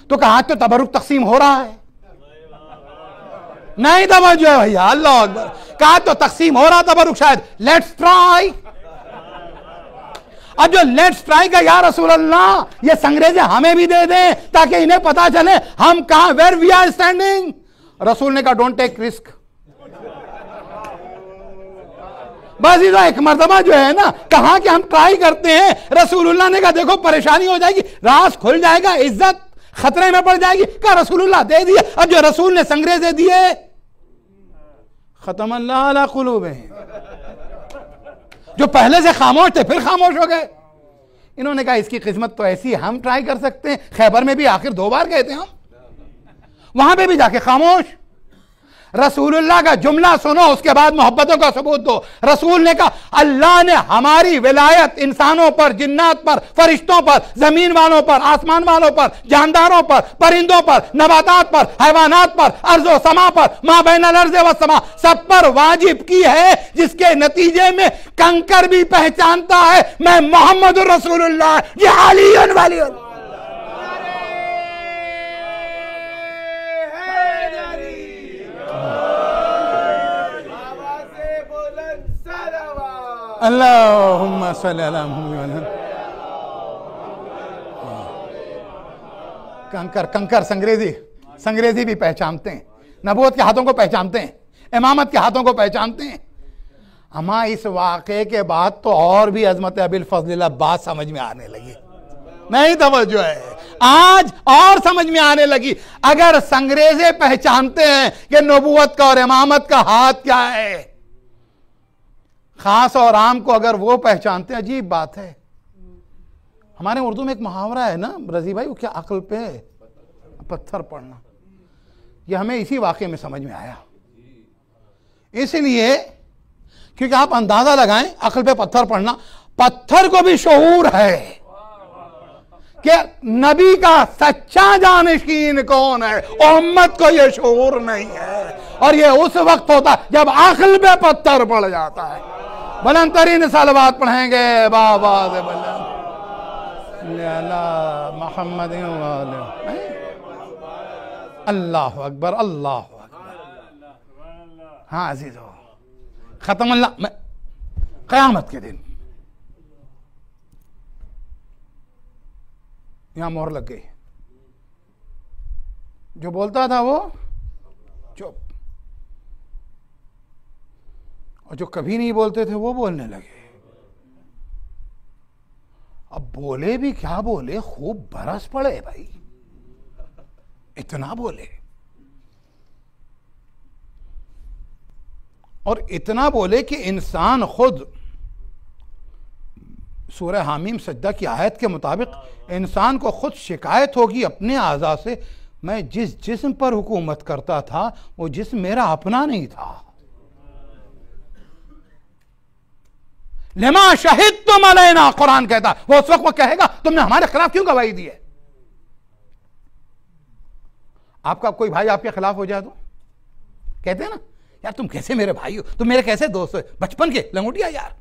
तो कहा तो तबरुक तकसीम हो रहा है, नहीं तवज्जो है भैया, अल्लाह अकबर। कहा तो तकसीम हो रहा तबरुक, शायद लेट्स ट्राई। अब जो लेट्स ट्राई का, या रसूल अल्लाह ये संग्रेजे हमें भी दे दें ताकि इन्हें पता चले हम कहां, वेयर वी आर स्टैंडिंग। रसूल ने कहा डोंट टेक रिस्क। बस इधर एक मरतबा जो है ना कहा कि हम ट्राई करते हैं। रसूलुल्लाह ने कहा देखो परेशानी हो जाएगी, राज खुल जाएगा, इज्जत खतरे में पड़ जाएगी। कहा रसूलुल्लाह दे दिए। अब जो रसूल ने संग्रेजे दिए, खत्म अल्लाह अला कुलूबिहिम, जो पहले से खामोश थे फिर खामोश हो गए। इन्होंने कहा इसकी किस्मत तो ऐसी है, हम ट्राई कर सकते हैं। खैबर में भी आखिर 2 बार गए थे हम, वहां पे भी जाके खामोश। रसूलुल्लाह का जुमला सुनो, उसके बाद मोहब्बतों का सबूत दो। रसूल ने कहा अल्लाह ने हमारी विलायत इंसानों पर, जिन्नात पर, फरिश्तों पर, जमीन वालों पर, आसमान वालों पर, जानदारों पर, परिंदों पर, नबातात पर, हैवानात पर, अर्ज़ो समा पर, मा बैनल अर्ज़ व समा, सब पर वाजिब की है, जिसके नतीजे में कंकर भी पहचानता है मैं मोहम्मद रसूलुल्लाह, ये अलीयुन वलीयुन। अल्लाहुम्मा सल्ली अला मुहम्मद। कंकर कंकर संग्रेजी भी पहचानते हैं, नबूवत के हाथों को पहचानते हैं, इमामत के हाथों को पहचानते हैं। अमा इस वाक़े के बाद तो और भी अजमत अबिल फज़लिल्लाह बात समझ में आने लगी। नहीं तवज्जो है, आज और समझ में आने लगी। अगर संग्रेजे पहचानते हैं कि नबूवत का और इमामत का हाथ क्या है, खास और आम को अगर वो पहचानते हैं, अजीब बात है। हमारे उर्दू में एक मुहावरा है ना रजी भाई, वो क्या अक्ल पे पत्थर पड़ना, ये हमें इसी वाक़े में समझ में आया। इसलिए क्योंकि आप अंदाजा लगाएं, अक्ल पे पत्थर पड़ना, पत्थर को भी शऊर है कि नबी का सच्चा जानशीन कौन है, उम्मत को यह शऊर नहीं है। और ये उस वक्त होता है जब अक्ल पे पत्थर पड़ जाता है। बुलंद तरीन सलवात पढ़ेंगे बाबा से बुलंद मोहम्मद। अल्लाह अकबर, अल्लाह अकबर। हाँ अजीज हो, खत्म अल्लाह क़यामत के दिन यहां मोहर लग गई। जो बोलता था वो चुप, और जो कभी नहीं बोलते थे वो बोलने लगे। अब बोले भी क्या बोले, खूब बरस पड़े भाई, इतना बोले। और इतना बोले कि इंसान खुद, सूरह हामीम सज्दा की आयत के मुताबिक इंसान को खुद शिकायत होगी अपने आज़ा से, मैं जिस जिस्म पर हुकूमत करता था वो जिस्म मेरा अपना नहीं था। लिमा शहिदतुम अलैना, कुरान कहता, वो उस वक्त वो कहेगा तुमने हमारे खिलाफ क्यों गवाही दी है। आपका कोई भाई आपके खिलाफ हो जाए तो कहते हैं ना, यार तुम कैसे मेरे भाई हो, तुम मेरे कैसे दोस्त हो, बचपन के लंगोटिया यार।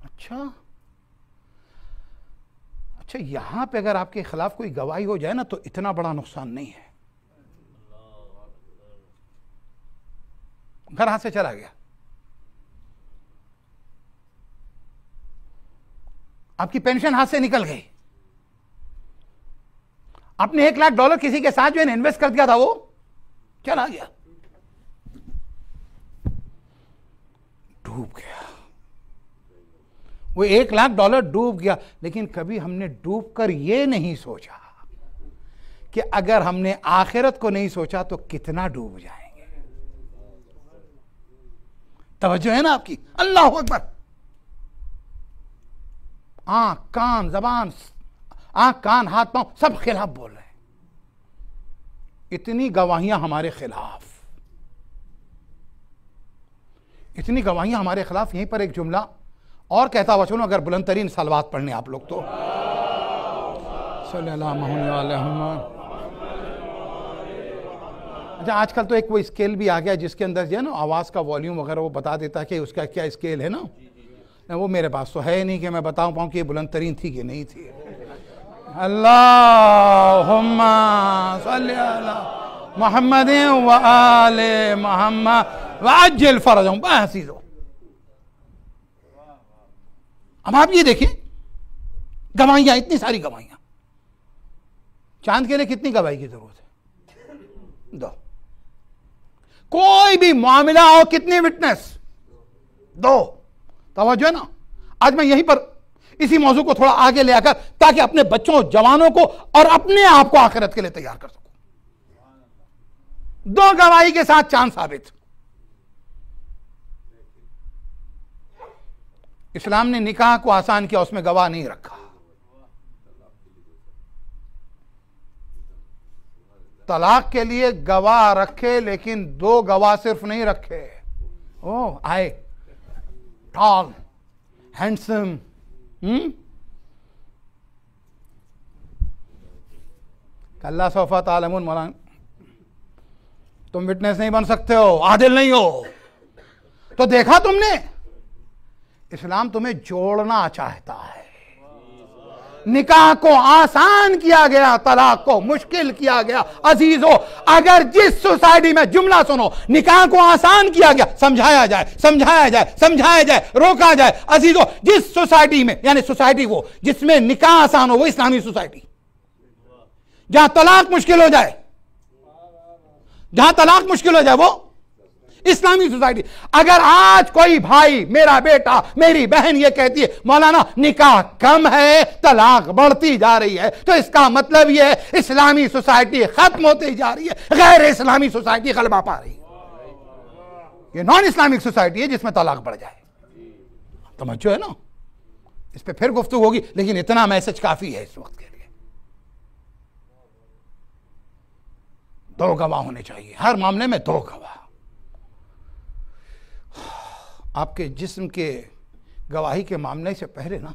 अच्छा यहां पे अगर आपके खिलाफ कोई गवाही हो जाए ना तो इतना बड़ा नुकसान नहीं है, घर हाथ से चला गया, आपकी पेंशन हाथ से निकल गई, आपने $1,00,000 किसी के साथ जो है इन्वेस्ट कर दिया था वो चला गया, डूब गया, वो $1,00,000 डूब गया। लेकिन कभी हमने डूब कर ये नहीं सोचा कि अगर हमने आखिरत को नहीं सोचा तो कितना डूब जाएंगे। तवज्जो है ना आपकी? अल्लाह अकबर। आंख कान जबान, आंख कान हाथ पांव सब खिलाफ बोल रहे हैं, इतनी गवाहियां हमारे खिलाफ, इतनी गवाहियां हमारे खिलाफ। यहीं पर एक जुमला और कहता हुआ चलो, अगर बुलंद तरीन सलवात पढ़ने आप लोग तो सल्लल्लाहु अलैहि वसल्लम। अच्छा आजकल तो एक वो स्केल भी आ गया जिसके अंदर जो है ना आवाज़ का वॉल्यूम वगैरह वो बता देता है कि उसका क्या स्केल है ना, वो मेरे पास तो है नहीं कि मैं बताऊं पाऊं कि ये बुलंद तरीन थी कि नहीं थी। अल्लाहुम्मा सल्ली अला मुहम्मद व आले मुहम्मद व अज्जिल फरजहुम। बस ही दो। अब आप ये देखिए गवाहियां, इतनी सारी गवाहियां, चांद के लिए कितनी गवाही की जरूरत है? दो। कोई भी मामला हो कितने विटनेस? दो। तवज्जो है ना? आज मैं यहीं पर इसी मौजू को थोड़ा आगे ले आकर ताकि अपने बच्चों जवानों को और अपने आप को आखिरत के लिए तैयार कर सकूं। दो गवाही के साथ चांद साबित। इस्लाम ने निकाह को आसान किया, उसमें गवाह नहीं रखा। तलाक के लिए गवाह रखे, लेकिन 2 गवाह सिर्फ नहीं रखे। ओ आए टॉल हैंडसम, कल्ला सोफा तालमुन, मौलाना तुम विटनेस नहीं बन सकते हो, आदिल नहीं हो। तो देखा तुमने, इस्लाम तुम्हें जोड़ना चाहता है। निकाह को आसान किया गया, तलाक को मुश्किल किया गया। अजीजों, अगर जिस सोसाइटी में, जुमला सुनो, निकाह को आसान किया गया, समझाया जाए, समझाया जाए, समझाया जाए, रोका जाए। अजीजों, जिस सोसाइटी में, यानी सोसाइटी वो जिसमें निकाह आसान हो, वो इस्लामी सोसाइटी। जहां तलाक मुश्किल हो जाए, जहां तलाक मुश्किल हो जाए, वो इस्लामी सोसाइटी। अगर आज कोई भाई, मेरा बेटा, मेरी बहन ये कहती है मौलाना निकाह कम है, तलाक बढ़ती जा रही है, तो इसका मतलब ये है इस्लामी सोसाइटी खत्म होती जा रही है, गैर इस्लामी सोसाइटी गलबा पा रही है। ये नॉन इस्लामिक सोसाइटी है जिसमें तलाक बढ़ जाए। समझो है ना, इस पे फिर गुफ्तगू होगी, लेकिन इतना मैसेज काफी है इस वक्त के लिए। 2 गवाह होने चाहिए हर मामले में, 2 गवाह। आपके जिस्म के गवाही के मामले से पहले ना,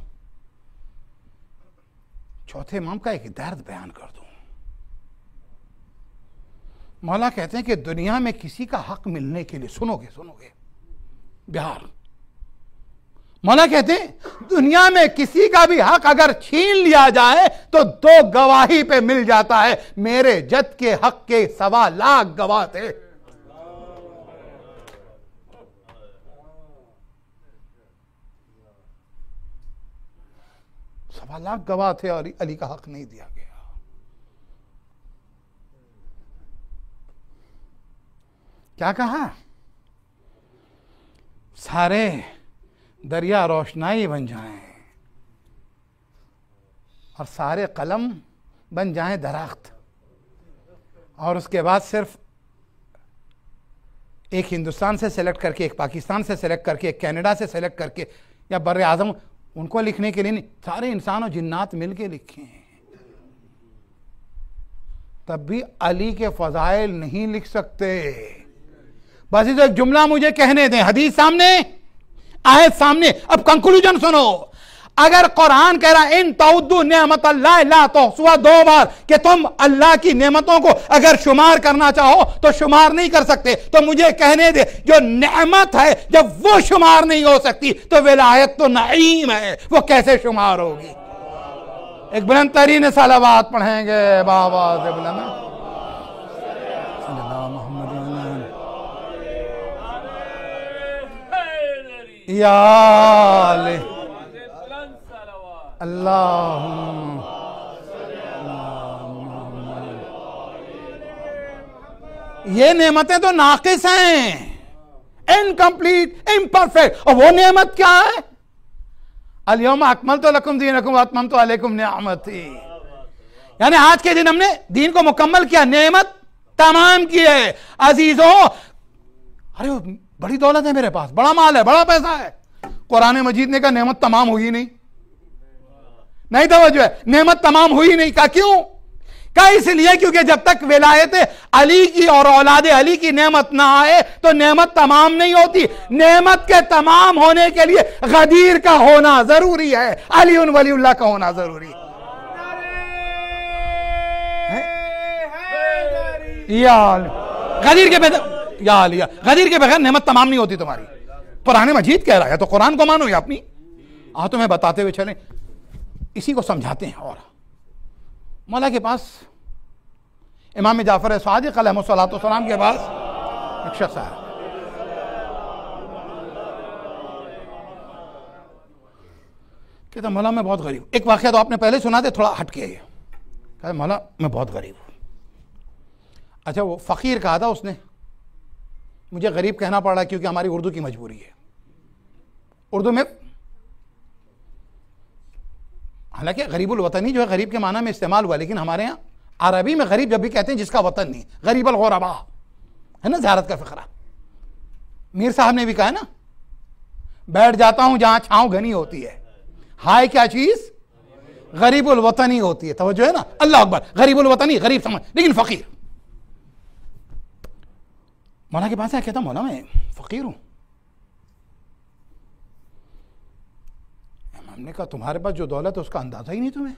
चौथे इमाम का एक दर्द बयान कर दूं। मौला कहते हैं कि दुनिया में किसी का हक मिलने के लिए, सुनोगे बिहार, मौला कहते हैं दुनिया में किसी का भी हक अगर छीन लिया जाए तो 2 गवाही पे मिल जाता है। मेरे जद के हक के 1.25 लाख गवाह थे। सवा लाख गवाह थे और अली का हक नहीं दिया गया। क्या कहा? सारे दरिया रोशनाई बन जाएं और सारे कलम बन जाएं दरख्त, और उसके बाद सिर्फ एक हिंदुस्तान से सेलेक्ट करके, एक पाकिस्तान से सेलेक्ट करके, एक कनाडा से सेलेक्ट करके, या बर्रे आज़म उनको लिखने के लिए नहीं, सारे इंसान और जिन्नात मिलके लिखे हैं। तब भी अली के फजाइल नहीं लिख सकते। बस इसे एक जुमला मुझे कहने दें, हदीस सामने, आयत सामने, अब कंक्लूजन सुनो। अगर कुरान कह रहा है इन तउद्दू नेमत अल्लाह ला तुहसुहा 2 बार, कि तुम अल्लाह की नेमतों को अगर शुमार करना चाहो तो शुमार नहीं कर सकते, तो मुझे कहने दे जो नेमत है जब वो शुमार नहीं हो सकती तो विलायत तो नईम है, वो कैसे शुमार होगी? एक बुलंद तरीन सलावत पढ़ेंगे बाबा से बुलंद या अल्लाह। ये नेमतें तो नाकिस हैं, इनकम्प्लीट, इम्परफेक्ट। और वो नेमत क्या है? अल-यौमा अकमलतु लकुम दीनकुम व अतममतु अलैकुम निअमती, यानी आज के दिन हमने दीन को मुकम्मल किया, नेमत तमाम की है। अजीजों, अरे बड़ी दौलत है मेरे पास, बड़ा माल है, बड़ा पैसा है। कुरान मजीद ने कहा नेमत तमाम हुई नहीं तवज्जो है, नेमत तमाम हुई नहीं। का क्यों? का इसलिए क्योंकि जब तक विलायत अली की और औलादे अली की नेमत ना आए तो नेमत तमाम नहीं होती। नेमत के तमाम होने के लिए गदीर का होना जरूरी है, अली उन वलीउल्लाह का होना जरूरी है। गदीर के गदीर के बगैर नेमत तमाम नहीं होती तुम्हारी। कुरान मजीद कह रहा है तो कुरान को मानो या अपनी। तुम्हें बताते हुए चलें, इसी को समझाते हैं। और मौला के पास इमाम जाफर सादिक अलैहिस्सलाम के पास एक शख्स आया, कहता मौला मैं बहुत गरीब। एक वाक़या तो आपने पहले सुना था, थोड़ा हटके है। कहता मौला मैं बहुत गरीब हूँ। अच्छा, वो फ़कीर कहा था उसने, मुझे गरीब कहना पड़ रहा है क्योंकि हमारी उर्दू की मजबूरी है। उर्दू में हालांकि गरीबुल वतनी जो है गरीब के माना में इस्तेमाल हुआ, लेकिन हमारे यहाँ अरबी में गरीब जब भी कहते हैं जिसका वतन नहीं, गरीब अल गुरबा है ना, ज़ियारत का फ़िक्रा। मीर साहब ने भी कहा ना, बैठ जाता हूं जहां छांव घनी होती है। हाय क्या चीज? गरीबुल वतनी होती है। तवज्जो है ना, अल्लाह अकबर। गरीबुल वतनी, गरीब समझ, लेकिन फ़कीर। मौला के पास आया, कहता मौला मैं फकीर हूं। हमने कहा तुम्हारे पास जो दौलत है उसका अंदाजा ही नहीं तुम्हें।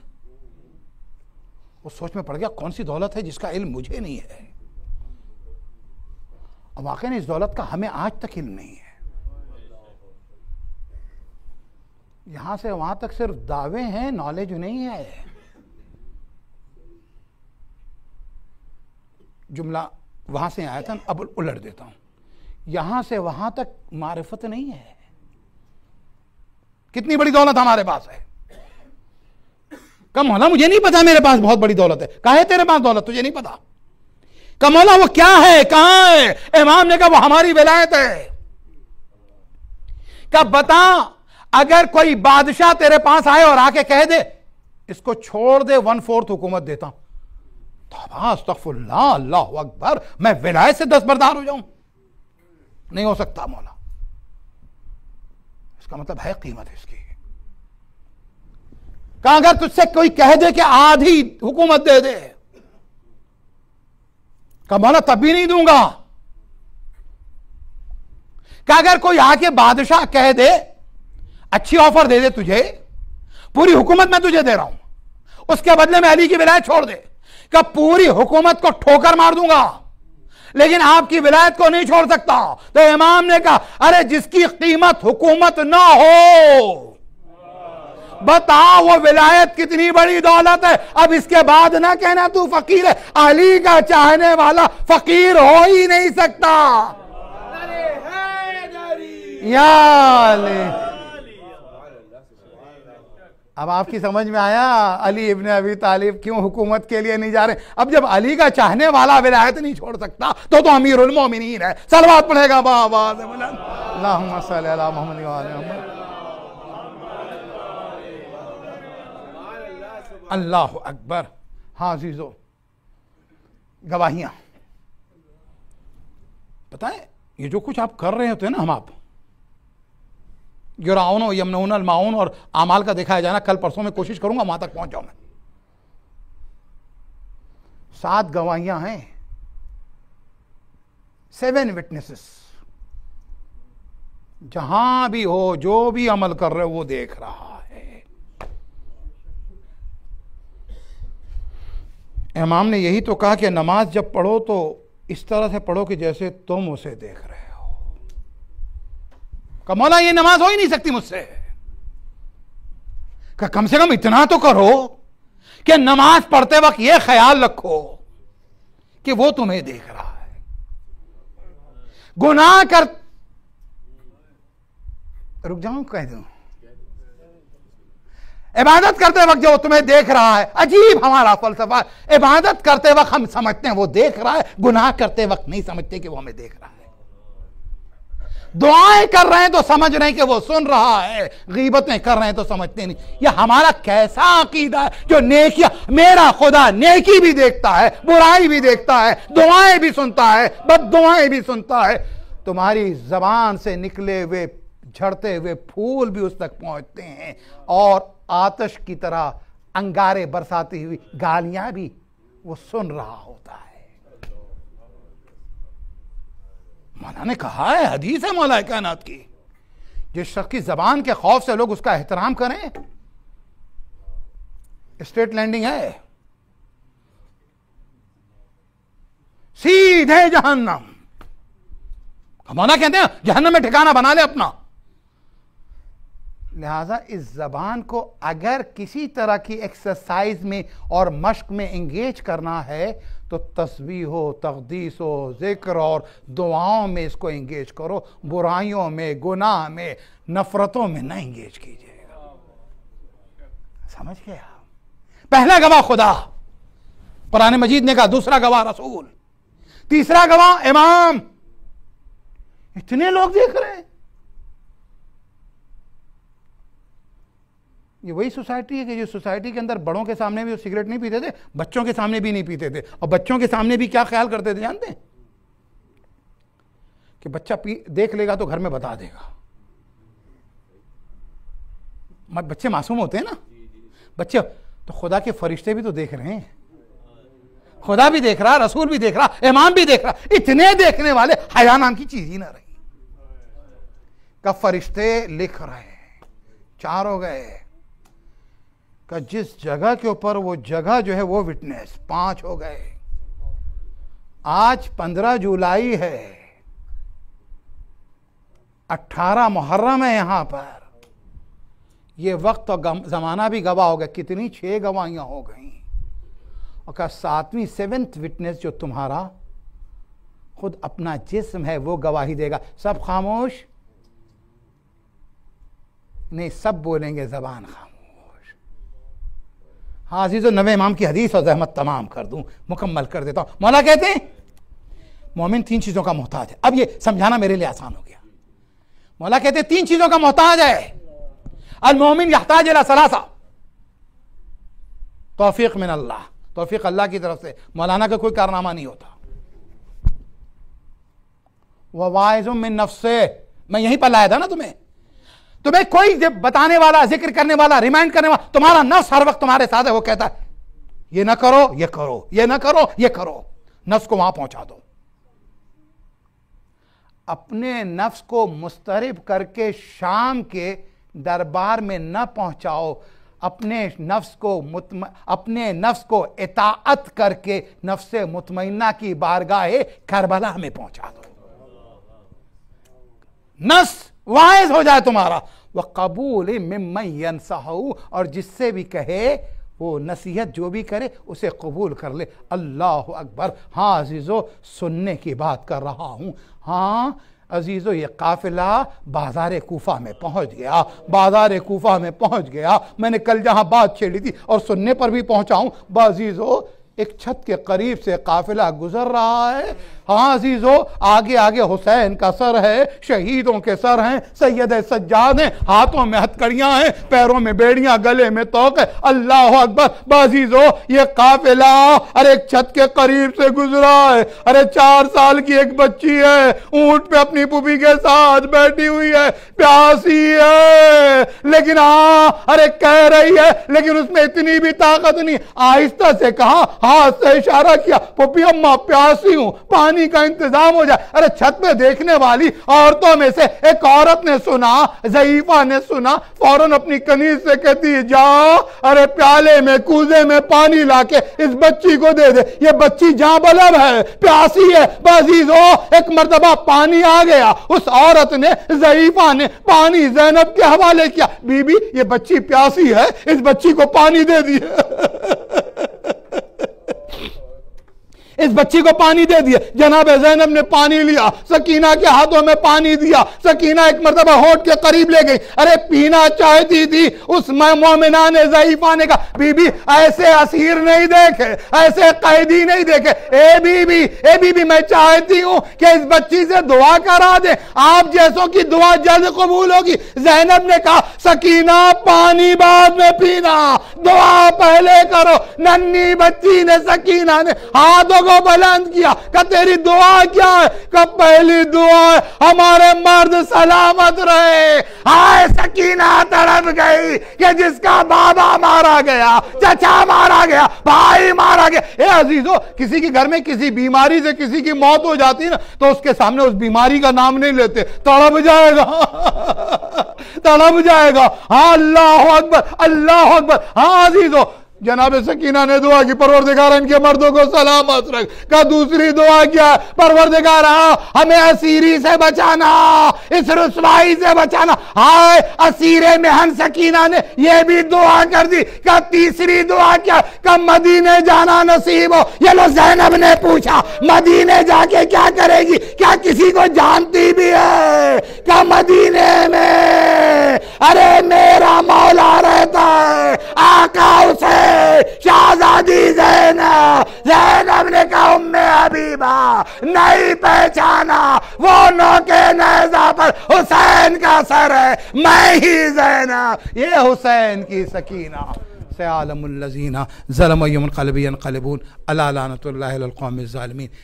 वो सोच में पड़ गया कौन सी दौलत है जिसका इल्म मुझे नहीं है। और वाकई इस दौलत का हमें आज तक इल्म नहीं है। यहां से वहां तक सिर्फ दावे हैं, नॉलेज नहीं है। जुमला वहां से आया था, अब उलट देता हूं। यहां से वहां तक मारिफत नहीं है। कितनी बड़ी दौलत हमारे पास है। कम मौला मुझे नहीं पता, मेरे पास बहुत बड़ी दौलत है। कहा है तेरे पास दौलत, तुझे नहीं पता। कम मौला वो क्या है, कहां है। इमाम ने कहा वो हमारी विलायत है। क्या बता, अगर कोई बादशाह तेरे पास आए और आके कह दे इसको छोड़ दे, 1/4 हुकूमत देता हूं, तौबा अस्तगफिरुल्लाह अल्लाहु अकबर, मैं विलायत से दस्तबरदार हो जाऊं? नहीं हो सकता मौला। इसका मतलब है कीमत इसकी। कहा अगर तुझसे कोई कह दे कि आधी हुकूमत दे दे, कहा मौला तब भी नहीं दूंगा। कहा अगर कोई आके बादशाह कह दे अच्छी ऑफर दे दे तुझे, पूरी हुकूमत मैं तुझे दे रहा हूं, उसके बदले में अली की विलायत छोड़ दे, क्या पूरी हुकूमत को ठोकर मार दूंगा, लेकिन आपकी विलायत को नहीं छोड़ सकता। तो इमाम ने कहा अरे जिसकी कीमत हुकूमत ना हो, बता वो विलायत कितनी बड़ी दौलत है। अब इसके बाद ना कहना तू फकीर है। अली का चाहने वाला फकीर हो ही नहीं सकता। या अब आपकी समझ में आया अली इब्ने अबी तालिब क्यों हुकूमत के लिए नहीं जा रहे। अब जब अली का चाहने वाला विलायत नहीं छोड़ सकता तो अमीरुल मोमिनीन है। सलवात पढ़ेगा बाबा अल्लाहुम्मा सल्ली अला मुहम्मद व आले मुहम्मद। अल्लाहु अकबर। हाँ अजीजों, गवाहियां पता है ये जो कुछ आप कर रहे होते हैं ना, हम आप युराउन यमनून अल माउन और आमाल का दिखाया जाना, कल परसों में कोशिश करूंगा वहां तक पहुंच जाऊं मैं। 7 गवाहियां हैं, 7 विटनेसेस। जहां भी हो, जो भी अमल कर रहे हो वो देख रहा है। इमाम ने यही तो कहा कि नमाज जब पढ़ो तो इस तरह से पढ़ो कि जैसे तुम उसे देख रहे हो। मौला ये नमाज हो ही नहीं सकती मुझसे। कम से कम इतना तो करो कि नमाज पढ़ते वक्त ये ख्याल रखो कि वो तुम्हें देख रहा है। गुनाह कर, रुक जाऊं कह दूं, इबादत करते वक्त जो तुम्हें देख रहा है। अजीब हमारा फलसफा, इबादत करते वक्त हम समझते हैं वो देख रहा है, गुनाह करते वक्त नहीं समझते कि वो हमें देख रहा है। दुआएं कर रहे हैं तो समझ रहे हैं कि वो सुन रहा है, गीबतें कर रहे हैं तो समझते नहीं। ये हमारा कैसा अकीदा है जो नेकियां, मेरा खुदा नेकी भी देखता है, बुराई भी देखता है, दुआएं भी सुनता है, बद्दुआएं भी सुनता है। तुम्हारी जबान से निकले हुए झड़ते हुए फूल भी उस तक पहुंचते हैं, और आतिश की तरह अंगारे बरसाती हुई गालियां भी वो सुन रहा होता है। मौला ने कहा है, हदीस है मौला कायनात की, जिस शख्स की जबान के खौफ से लोग उसका एहतराम करें, स्ट्रेट लैंडिंग है, सीधे जहन्नम। मौला कहते हैं जहन्नम में ठिकाना बना ले अपना। लिहाजा इस जबान को अगर किसी तरह की एक्सरसाइज में और मश्क में एंगेज करना है तो तस्बीह हो, तक़दीस हो, जिक्र और दुआओं में इसको एंगेज करो। बुराइयों में, गुनाह में, नफरतों में न एंगेज कीजिएगा। समझ गया? पहला गवाह खुदा, कुरान मजीद ने कहा, दूसरा गवाह रसूल, तीसरा गवाह इमाम। इतने लोग देख रहे हैं। ये वही सोसाइटी है कि जो सोसाइटी के अंदर बड़ों के सामने भी सिगरेट नहीं पीते थे, बच्चों के सामने भी नहीं पीते थे। और बच्चों के सामने भी क्या ख्याल करते थे जानते हैं? कि बच्चा देख लेगा तो घर में बता देगा। बच्चे मासूम होते हैं ना, बच्चे तो खुदा के फरिश्ते भी तो देख रहे हैं। खुदा भी देख रहा, रसूल भी देख रहा, इमाम भी देख रहा, इतने देखने वाले, हया नाम की चीज ही ना रही। कब फरिश्ते लिख रहे हैं, 4 हो गए, का जिस जगह के ऊपर वो जगह जो है वो विटनेस, 5 हो गए। आज 15 जुलाई है, 18 मुहर्रम है, यहां पर ये वक्त और जमाना भी गवाह हो गया। कितनी 6 गवाहियां हो गई, और का 7वीं 7th विटनेस जो तुम्हारा खुद अपना जिस्म है वो गवाही देगा। सब खामोश नहीं, सब बोलेंगे, जबान खामोश। हाँ अजीज़ो, नवे इमाम की हदीस और जहमत तमाम कर दूं, मुकम्मल कर देता हूं। मौला कहते हैं मोमिन 3 चीजों का मोहताज है। अब ये समझाना मेरे लिए आसान हो गया। मौला कहते हैं 3 चीजों का मोहताज है। अल मोमिन यहताज इला सलासा, तौफीक मिन अल्लाह, तौफीक अल्लाह की तरफ से, मौलाना का कोई कारनामा नहीं होता। वह वाइज़ुम मिन नफ्से, मैं यहीं पर लाया था ना तुम्हें कोई जब बताने वाला, जिक्र करने वाला, रिमाइंड करने वाला, तुम्हारा नफ्स हर वक्त तुम्हारे साथ है। वो कहता है ये ना करो, ये करो, ये ना करो, ये करो। नफ्स को वहां पहुंचा दो। अपने नफ्स को मुस्तरिब करके शाम के दरबार में न पहुंचाओ। अपने नफ्स को इताअत करके नफ्स मुतमइन्ना की बारगाह करबला में पहुंचा दो। नफ्स वाइज हो जाए तुम्हारा। वह कबूल मिम्मन यनसहू, और जिससे भी कहे वो नसीहत जो भी करे उसे कबूल कर ले। अल्लाह अकबर। हाँ अजीज़ो, सुनने की बात कर रहा हूं। हाँ अजीज़ो, ये काफिला बाजार कूफा में पहुंच गया, बाजार कूफा में पहुंच गया। मैंने कल जहां बात छेड़ी थी और सुनने पर भी पहुंचा हूं, बाजीज़ो एक छत के करीब से काफिला गुजर रहा है। हाँ अजीजो, आगे आगे हुसैन का सर है, शहीदों के सर हैं, सैयद सज्जाद हैं, हाथों में हथकड़ियां हैं, पैरों में बेड़ियां, गले में तोक है। अल्लाह अकबर। बाजीजो ये काफिला अरे एक छत के करीब से गुजरा है। अरे 4 साल की एक बच्ची है, ऊंट पे अपनी पुपी के साथ बैठी हुई है, प्यासी है, लेकिन हाँ अरे कह रही है, लेकिन उसमें इतनी भी ताकत नहीं। आहिस्ता से कहा, हाथ से इशारा किया, पुपी अम्मा प्यासी हूं, पानी का इंतजाम हो जाए। अरे छत पे देखने वाली औरतों में से एक औरत ने सुना, ज़ईफा ने सुना, फौरन अपनी कनीज से कहती है जाओ, अरे प्याले में कूजे में पानी लाके इस बच्ची को दे दे। ये बच्ची जां बलब है, प्यासी है। बाजीजो एक मर्तबा पानी आ गया, उस औरत ने, ज़ईफा ने पानी ज़ैनब के हवाले किया। बीबी ये बच्ची प्यासी है, इस बच्ची को पानी दे दिए। इस बच्ची को पानी दे दिया। जनाब ज़ैनब ने पानी लिया, सकीना के हाथों में पानी दिया। सकीना एक मर्तबा होठ के करीब ले गई, अरे पीना चाहती थी। उस मोमिना ने, ज़ईफा ने कहा बीबी ऐसे असीर नहीं देखे, ऐसे कैदी नहीं देखे। ए बीबी मैं चाहती हूं कि इस बच्ची से दुआ करा दे, आप जैसों की दुआ जल्द कबूल होगी। ज़ैनब ने कहा सकीना पानी बाद में पीना, दुआ पहले करो। नन्ही बच्ची ने, सकीना ने हाथों को बुलंद किया, का तेरी दुआ क्या है? का पहली दुआ है हमारे मर्द सलामत रहे। हाय सकीना तड़प गई कि जिसका बाबा मारा गया, चचा मारा गया, भाई मारा गया। ए अजीजों, किसी के घर में किसी बीमारी से किसी की मौत हो जाती है ना, तो उसके सामने उस बीमारी का नाम नहीं लेते, तड़प जाएगा। तड़प जाएगा। हाँ अल्लाह अकबर, अल्लाह अकबर। हाँ अजीजों, जनाब सकीना ने दुआ की, परवरदिगार इनके मर्दों को सलामत रख। का दूसरी दुआ क्या? परवरदिगार हमें असीरी से बचाना, इस रुसवाई से बचाना। हाय असीरे मेहन सकीना ने यह भी दुआ कर दी। का तीसरी दुआ क्या? का मदीने जाना नसीब हो। ये लो ज़ैनब ने पूछा मदीने जाके क्या करेगी? क्या किसी को जानती भी है? का मदीने में अरे मेरा मौला रहता है, आका उसे शाहजादी ज़ैनब ने कहा उम्मे हबीबा नहीं पहचाना, वो नौके नेज़ा पर हुसैन का सर है, मैं ही ज़ैनब। ये हुसैन की सकीना से आलमुल लज़ीना ज़लमु यमुन क़ल्बी यनक़लिबून अला लानतुल्लाहि अलल क़ौमिज़ ज़ालिमीन।